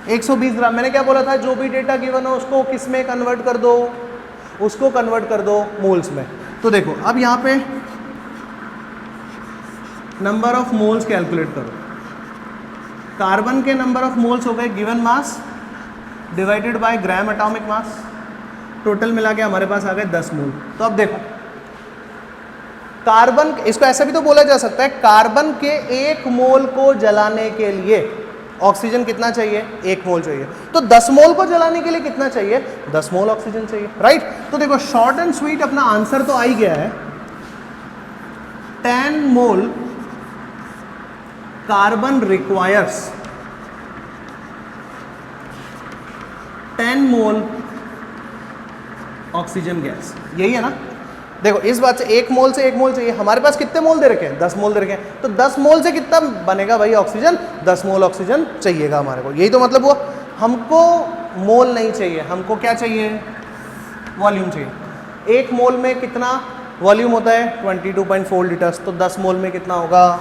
120 ग्राम, मैंने क्या बोला था? जो भी डेटा गिवन हो उसको किस में कन्वर्ट कर दो? उसको कन्वर्ट कर दो मोल्स में। तो देखो अब यहाँ पे नंबर ऑफ मोल्स कैलकुलेट करो। कार्बन के नंबर ऑफ मोल्स हो गए given mass, divided by gram atomic mass, total मिला के हमारे पास आ गए 10 मोल। तो अब देखो कार्बन, इसको ऐसा भी तो बोला जा सकता है, कार्बन के 1 मोल को जलाने के लिए ऑक्सीजन कितना चाहिए? 1 मोल चाहिए। तो 10 मोल को जलाने के लिए कितना चाहिए? 10 मोल ऑक्सीजन चाहिए, राइट। तो देखो शॉर्ट एंड स्वीट अपना आंसर तो आ ही गया है, 10 मोल कार्बन रिक्वायर्स 10 मोल ऑक्सीजन गैस, यही है ना। देखो इस बात से 1 मोल से 1 मोल चाहिए, हमारे पास कितने मोल दे रखे हैं? 10 मोल दे रखे हैं। तो 10 मोल से कितना बनेगा भाई ऑक्सीजन? 10 मोल ऑक्सीजन चाहिएगा हमारे को, यही तो मतलब हुआ। हमको मोल नहीं चाहिए, हमको क्या चाहिए? वॉल्यूम चाहिए। 1 मोल में कितना वॉल्यूम होता है? 22.4 लीटर्स। तो 10 मोल में कितना होगा?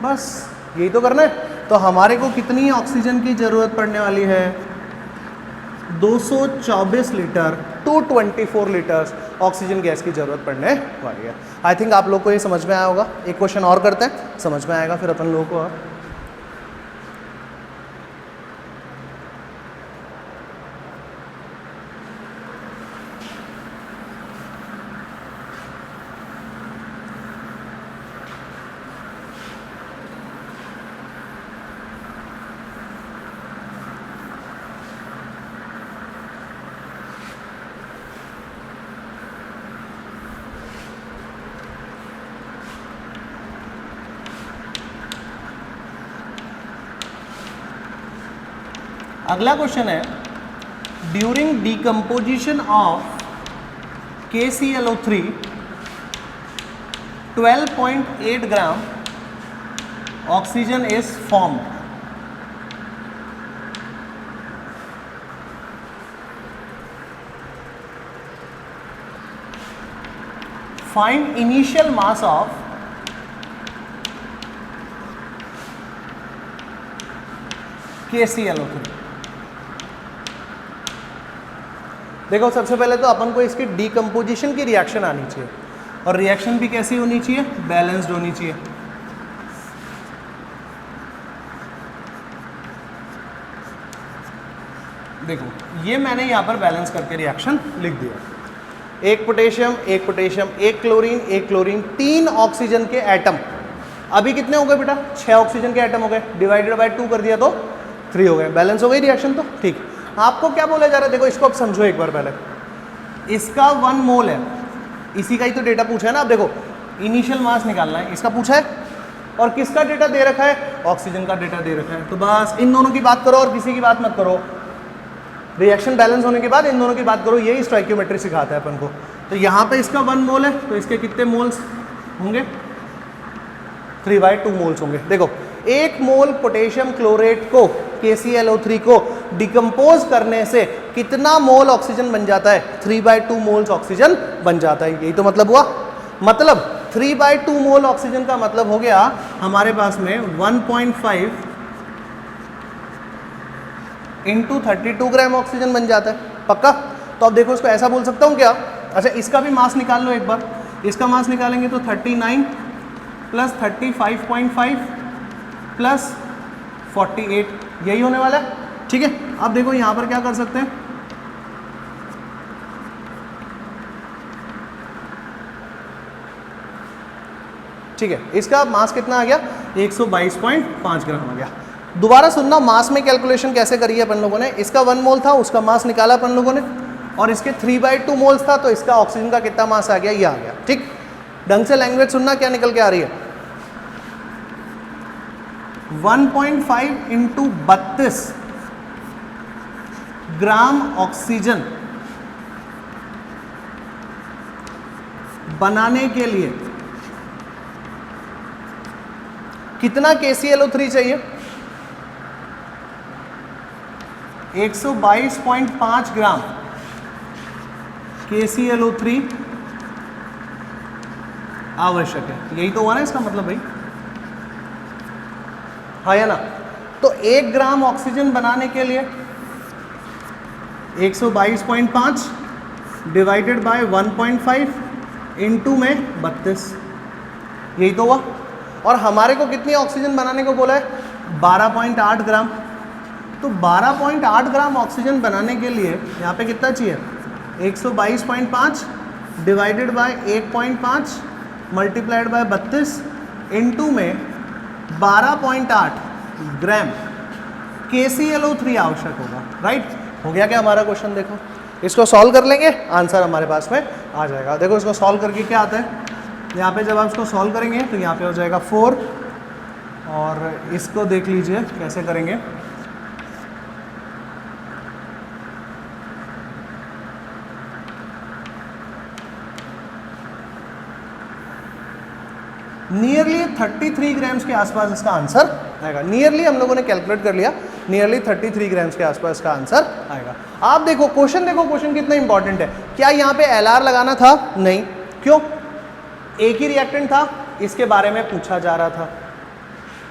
बस यही तो करना है। तो हमारे को कितनी ऑक्सीजन की ज़रूरत पड़ने वाली है? 224 litre to 24 litres oxygen gas की ज़रूरत पड़ने वाली है। आई थिंक आप लोग को ये समझ में आया होगा। एक क्वेश्चन और करते हैं, समझ में आएगा फिर अपन लोगों को। अगला क्वेश्चन है, during decomposition of KClO3 12.8 gram oxygen is formed. Find initial mass of KClO3। देखो सबसे पहले तो अपन को इसकी डीकम्पोजिशन की रिएक्शन आनी चाहिए, और रिएक्शन भी कैसी होनी चाहिए? बैलेंस्ड होनी चाहिए। देखो ये मैंने यहाँ पर बैलेंस करके रिएक्शन लिख दिया। 1 potassium 1 potassium 1 chlorine 1 chlorine 3 oxygen के एटम। अभी कितने हो गए बेटा? 6 ऑक्सीजन के एटम हो गए, डिवाइडेड बाय 2 कर दिया तो 3 हो गए। बैलेंस हो गई रिएक्शन तो ठीक। आपको क्या बोला जा रहा है? देखो इसको अब समझो एक बार पहले। इसका 1 मोल है, इसी का ही तो डेटा पूछा है ना। अब देखो इनिशियल मास निकालना है, इसका पूछा है, और किसका डेटा दे रखा है? ऑक्सीजन का डेटा दे रखा है। तो बस इन दोनों की बात करो और किसी की बात मत करो। रिएक्शन बैलेंस होने के बाद इन दोनों की बात करो, यही स्टोइकियोमेट्री सिखाता है अपन को। तो यहाँ पे इसका 1 मोल है, तो इसके कितने मोल्स होंगे? 3/2 मोल्स होंगे। देखो 1 मोल पोटेशियम क्लोरेट को KClO3 को डिकम्पोज करने से कितना मोल ऑक्सीजन बन जाता है? 3/2 मोल्स ऑक्सीजन बन जाता है, यही तो मतलब हुआ। मतलब 3/2 मोल ऑक्सीजन का मतलब हो गया हमारे पास में 1.5 × 32 ग्राम ऑक्सीजन बन जाता है। पक्का? तो अब देखो इसको ऐसा बोल सकता हूँ क्या? अच्छा इसका भी मास निकाल लो एक बार। इसका मास निकालेंगे तो 39 + 35.5 + 48, यही होने वाला है। ठीक है, अब देखो यहाँ पर क्या कर सकते हैं, ठीक है, इसका मास कितना आ गया? 122.5 ग्राम आ गया। दोबारा सुनना, मास में कैलकुलेशन कैसे करी है अपन लोगों ने। इसका 1 मोल था, उसका मास निकाला अपन लोगों ने, और इसके 3/2 मोल्स था, तो इसका ऑक्सीजन का कितना मास आ गया? ये आ गया। ठीक, ढंग से लैंग्वेज सुनना क्या निकल के आ रही है। 1.5 × 32 ग्राम ऑक्सीजन बनाने के लिए कितना KClO3 चाहिए? 122.5 ग्राम KClO3 आवश्यक है। यही तो हुआ ना इसका मतलब भाई, हाँ या ना। तो 1 ग्राम ऑक्सीजन बनाने के लिए 122.5 डिवाइडेड बाय 1.5 इंटू में 32, यही तो हुआ। और हमारे को कितनी ऑक्सीजन बनाने को बोला है? 12.8 ग्राम। तो 12.8 ग्राम ऑक्सीजन बनाने के लिए यहाँ पे कितना चाहिए, 122.5 divided by 1.5 multiplied by 32 into में 12.8 ग्राम KClO3 आवश्यक होगा। राइट, हो गया क्या हमारा क्वेश्चन? देखो इसको सॉल्व कर लेंगे, आंसर हमारे पास में आ जाएगा। देखो इसको सॉल्व करके क्या आता है, यहाँ पे जब आप इसको सॉल्व करेंगे तो यहाँ पे हो जाएगा 4, और इसको देख लीजिए कैसे करेंगे। नियरली 33 ग्राम्स के आसपास इसका आंसर आएगा। नियरली हम लोगों ने कैलकुलेट कर लिया, नियरली 33 ग्राम्स के आसपास इसका आंसर आएगा। आप देखो क्वेश्चन, देखो क्वेश्चन कितना इंपॉर्टेंट है। क्या यहाँ पे LR लगाना था? नहीं। क्यों? एक ही रिएक्टेंट था, इसके बारे में पूछा जा रहा था।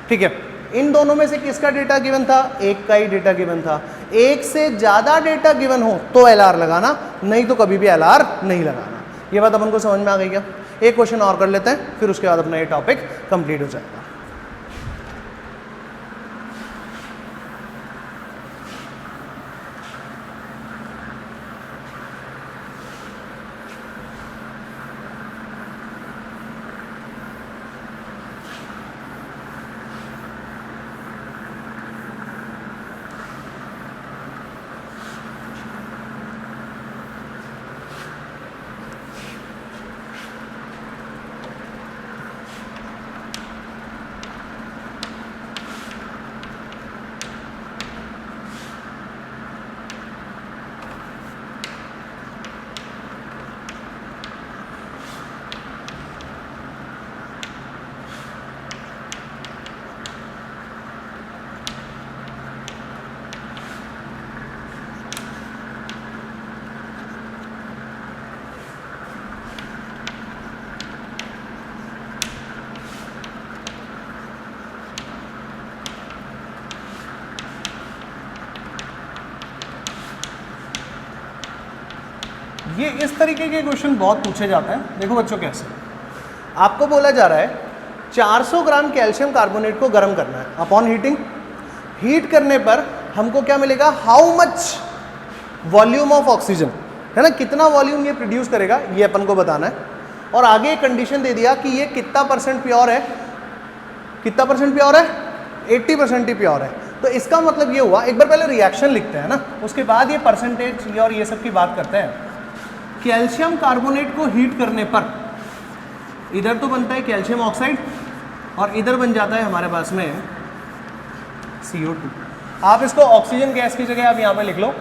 ठीक है, इन दोनों में से किसका डेटा गिवन था? एक का ही डेटा गिवन था। एक से ज्यादा डेटा गिवन हो तो LR लगाना, नहीं तो कभी भी LR नहीं लगाना। ये बात अपन को समझ में आ गई क्या? एक क्वेश्चन और कर लेते हैं, फिर उसके बाद अपना ये टॉपिक कंप्लीट हो जाएगा। ये इस तरीके के क्वेश्चन बहुत पूछे जाते हैं। देखो बच्चों कैसे, आपको बोला जा रहा है 400 ग्राम कैल्शियम कार्बोनेट को गर्म करना है। अपॉन हीटिंग, हीट करने पर हमको क्या मिलेगा? How much volume of oxygen, है ना, कितना वॉल्यूम ये प्रोड्यूस करेगा, ये अपन को बताना है। और आगे एक कंडीशन दे दिया कि ये कितना % प्योर है। कितना % प्योर है? 80% ही प्योर है। तो इसका मतलब ये हुआ, एक बार पहले रिएक्शन लिखते हैं ना, उसके बाद ये परसेंटेज और ये सब की बात करते हैं। कैल्शियम कार्बोनेट को हीट करने पर इधर तो बनता है कैल्शियम ऑक्साइड और इधर बन जाता है हमारे पास में CO2। आप इसको ऑक्सीजन गैस की जगह आप यहाँ पे लिख लो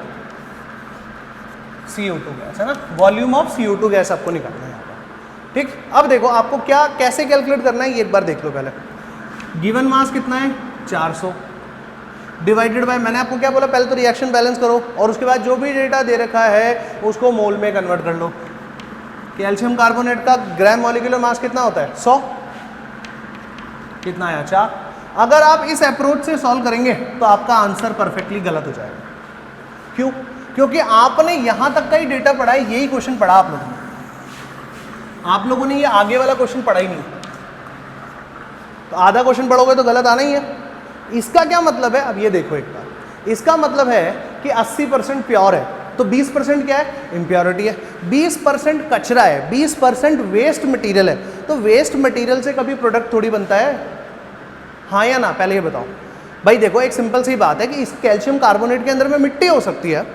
CO2 गैस, है ना। वॉल्यूम ऑफ CO2 गैस आपको निकालना है यहाँ पर। ठीक, अब देखो आपको क्या कैसे कैलकुलेट करना है, ये एक बार देख लो पहले। गिवन मास कितना है? 400 डिवाइडेड बाय, मैंने आपको क्या बोला, पहले तो रिएक्शन बैलेंस करो और उसके बाद जो भी डेटा दे रखा है उसको मोल में कन्वर्ट कर लो। कैल्शियम कार्बोनेट का ग्राम मॉलिक्यूलर मास कितना होता है? 100। कितना आया? 4। अगर आप इस अप्रोच से सॉल्व करेंगे तो आपका आंसर परफेक्टली गलत हो जाएगा। क्यों? क्योंकि आपने यहां तक का ही डेटा पढ़ा है, यही क्वेश्चन पढ़ा आप लोगों ने। आप लोगों ने ये आगे वाला क्वेश्चन पढ़ा ही नहीं, तो आधा क्वेश्चन पढ़ोगे तो गलत आना ही है। इसका क्या मतलब है? अब ये देखो एक बार, इसका मतलब है कि 80% प्योर है तो 20% क्या है? इम्प्योरिटी है। 20% कचरा है, 20% वेस्ट मटेरियल है। तो वेस्ट मटेरियल से कभी प्रोडक्ट थोड़ी बनता है, हाँ या ना? पहले ये बताओ भाई। देखो एक सिंपल सी बात है कि इस कैल्शियम कार्बोनेट के अंदर में मिट्टी हो सकती है।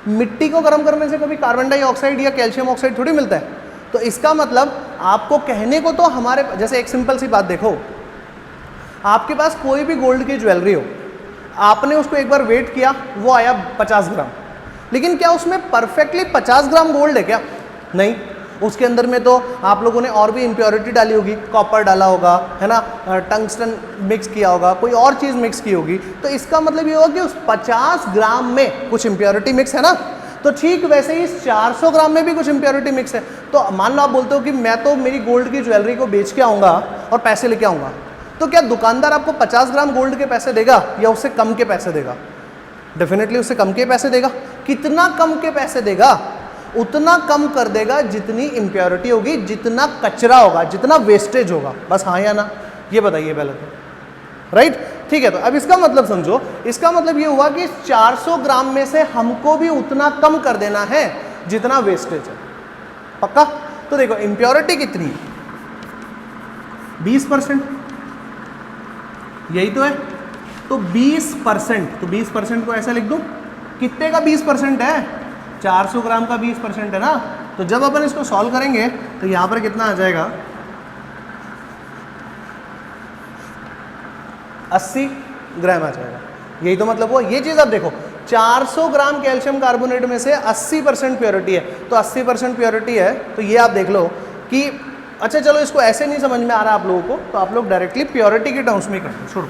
मिट्टी को गर्म करने से कभी कार्बन डाइऑक्साइड या कैल्शियम ऑक्साइड थोड़ी मिलता है। तो इसका मतलब आपको कहने को तो हमारे, जैसे एक सिंपल सी बात देखो, आपके पास कोई भी गोल्ड की ज्वेलरी हो, आपने उसको एक बार वेट किया, वो आया 50 ग्राम, लेकिन क्या उसमें परफेक्टली 50 ग्राम गोल्ड है क्या? नहीं, उसके अंदर में तो आप लोगों ने और भी इम्प्योरिटी डाली होगी, कॉपर डाला होगा, है ना, टंगस्टन मिक्स किया होगा, कोई और चीज़ मिक्स की होगी। तो इसका मतलब ये होगा कि उस 50 ग्राम में कुछ इम्प्योरिटी मिक्स है ना। तो ठीक वैसे ही इस 400 ग्राम में भी कुछ इम्प्योरिटी मिक्स है। तो मान लो आप बोलते हो कि मैं तो मेरी गोल्ड की ज्वेलरी को बेच के आऊँगा और पैसे लेके आऊँगा, तो क्या दुकानदार आपको 50 ग्राम गोल्ड के पैसे देगा या उससे कम के पैसे देगा? डेफिनेटली उससे कम के पैसे देगा। कितना कम के पैसे देगा? उतना कम कर देगा जितनी इम्प्योरिटी होगी, जितना कचरा होगा, जितना वेस्टेज होगा। बस हाँ या ना? ये बताइए पहले तो, राइट। ठीक है, तो अब इसका मतलब समझो, इसका मतलब ये हुआ कि 400 ग्राम में से हमको भी उतना कम कर देना है जितना वेस्टेज है। पक्का? तो देखो इम्प्योरिटी कितनी है, 20%, यही तो है। तो 20%, तो 20% को ऐसा लिख दूं, कितने का 20% है, 400 ग्राम का 20% है ना। तो जब अपन इसको सॉल्व करेंगे तो यहां पर कितना आ जाएगा, 80 ग्राम आ जाएगा। यही तो मतलब हुआ। ये चीज़ आप देखो, 400 ग्राम कैल्शियम कार्बोनेट में से 80% प्योरिटी है, तो 80% प्योरिटी है, तो ये आप देख लो कि अच्छा चलो इसको ऐसे नहीं समझ में आ रहा आप लोगों को, तो आप लोग डायरेक्टली प्योरिटी के टर्म्स में करते, छोड़ो।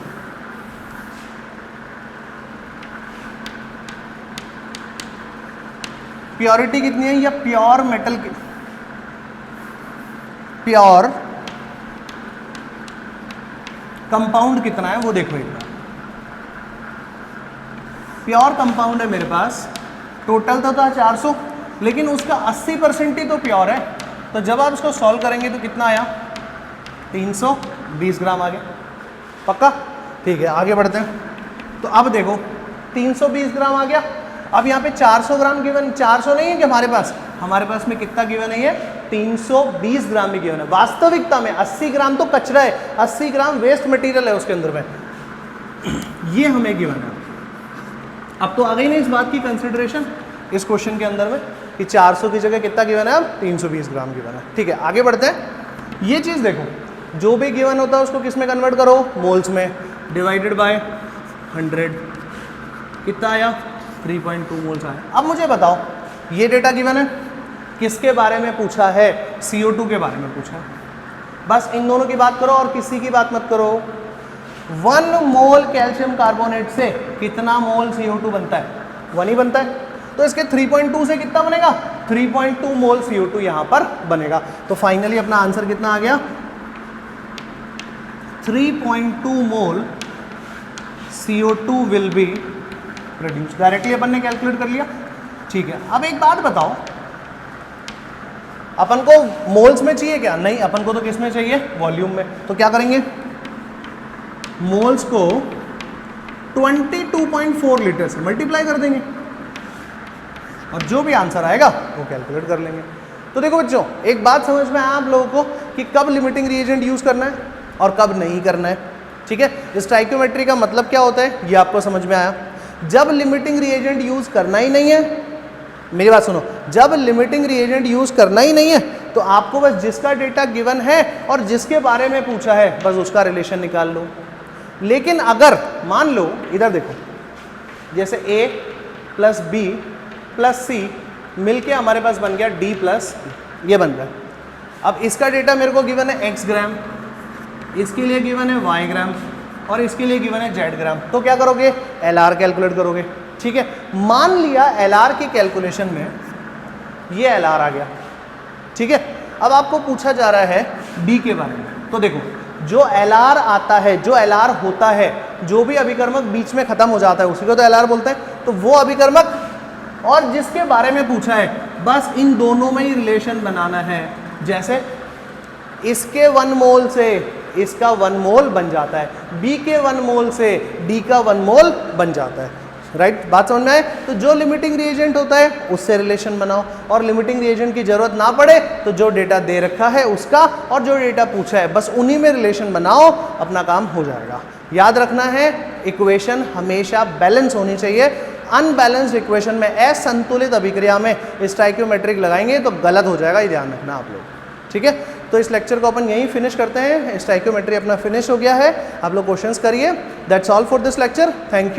प्योरिटी कितनी है, या प्योर मेटल की, प्योर कंपाउंड कितना है वो देखो एक बार। प्योर कंपाउंड है मेरे पास, टोटल तो था 400, लेकिन उसका 80% ही तो प्योर है। तो जब आप इसको सॉल्व करेंगे तो कितना आया, 320 ग्राम आ गया। पक्का? ठीक है, आगे बढ़ते हैं। तो अब देखो 320 ग्राम आ गया। अब यहाँ पे 400 ग्राम गिवन, 400 नहीं है कि हमारे पास में कितना गिवन है, ये 320 ग्राम भी गिवन है। वास्तविकता में 80 ग्राम तो कचरा है, 80 ग्राम वेस्ट मटेरियल है उसके अंदर में, ये हमें गिवन है। अब तो आ गई नहीं इस बात की कंसिडरेशन इस क्वेश्चन के अंदर में कि 400 की जगह कितना गिवन है, अब 320 ग्राम गिवन है। ठीक है, आगे बढ़ते हैं। ये चीज़ देखो, जो भी गिवन होता है उसको किस में कन्वर्ट करो, मोल्स में, डिवाइडेड बाय 100, कितना आया, 3.2 मोल्स आया। अब मुझे बताओ, ये डेटा गिवन है, किसके बारे में पूछा है, CO2 के बारे में पूछा है। बस इन दोनों की बात करो और किसी की बात मत करो। 1 मोल कैल्शियम कार्बोनेट से कितना मोल CO2 बनता है, 1 ही बनता है। तो इसके 3.2 से कितना बनेगा, 3.2 मोल CO2 यहां पर बनेगा। तो फाइनली अपना आंसर कितना आ गया, 3.2 mole CO2 will be produce. Directly अपन ने कैलकुलेट कर लिया। ठीक है, अब एक बात बताओ, अपन को मोल्स में चाहिए क्या, नहीं, अपन को तो किस में चाहिए, वॉल्यूम में। तो क्या करेंगे, मोल्स को 22.4 लीटर से मल्टीप्लाई कर देंगे और जो भी आंसर आएगा वो कैलकुलेट कर लेंगे। तो देखो बच्चों, एक बात समझ में आया आप लोगों को कि कब लिमिटिंग रिएजेंट यूज करना है और कब नहीं करना है। ठीक है, स्टोइकियोमेट्री का मतलब क्या होता है ये आपको समझ में आया। जब लिमिटिंग रिएजेंट यूज करना ही नहीं है, मेरी बात सुनो, जब लिमिटिंग रिएजेंट यूज करना ही नहीं है तो आपको बस जिसका डेटा गिवन है और जिसके बारे में पूछा है बस उसका रिलेशन निकाल लो। लेकिन अगर मान लो इधर देखो, जैसे A plus B plus C मिलके हमारे पास बन गया D प्लस ये बन रहा है। अब इसका डेटा मेरे को गिवन है X ग्राम, इसके लिए गिवन है Y ग्राम और इसके लिए गिवन है Z ग्राम। तो क्या करोगे, LR कैलकुलेट करोगे। ठीक है, मान लिया LR की कैलकुलेशन में ये LR आ गया। ठीक है, अब आपको पूछा जा रहा है D के बारे में। तो देखो, जो LR आता है, जो LR होता है, जो भी अभिकर्मक बीच में खत्म हो जाता है उसी को तो LR बोलते हैं। तो वो अभिकर्मक और जिसके बारे में पूछा है बस इन दोनों में ही रिलेशन बनाना है। जैसे इसके 1 मोल से इसका 1 मोल बन जाता है, B के 1 मोल से D का 1 मोल बन जाता है। राइट, बात समझ में आए। तो जो लिमिटिंग रिएजेंट होता है उससे रिलेशन बनाओ और लिमिटिंग रिएजेंट की जरूरत ना पड़े तो जो डेटा दे रखा है उसका और जो डेटा पूछा है बस उन्हीं में रिलेशन बनाओ, अपना काम हो जाएगा। याद रखना है, इक्वेशन हमेशा बैलेंस होनी चाहिए। अनबैलेंस्ड इक्वेशन में, असंतुलित अभिक्रिया में स्टोइकियोमेट्रिक लगाएंगे तो गलत हो जाएगा, ये ध्यान रखना आप लोग। ठीक है, तो इस लेक्चर को अपन यहीं फिनिश करते हैं। स्टोइकियोमेट्री अपना फिनिश हो गया है। आप लोग क्वेश्चंस करिए। That's all for this lecture. Thank you.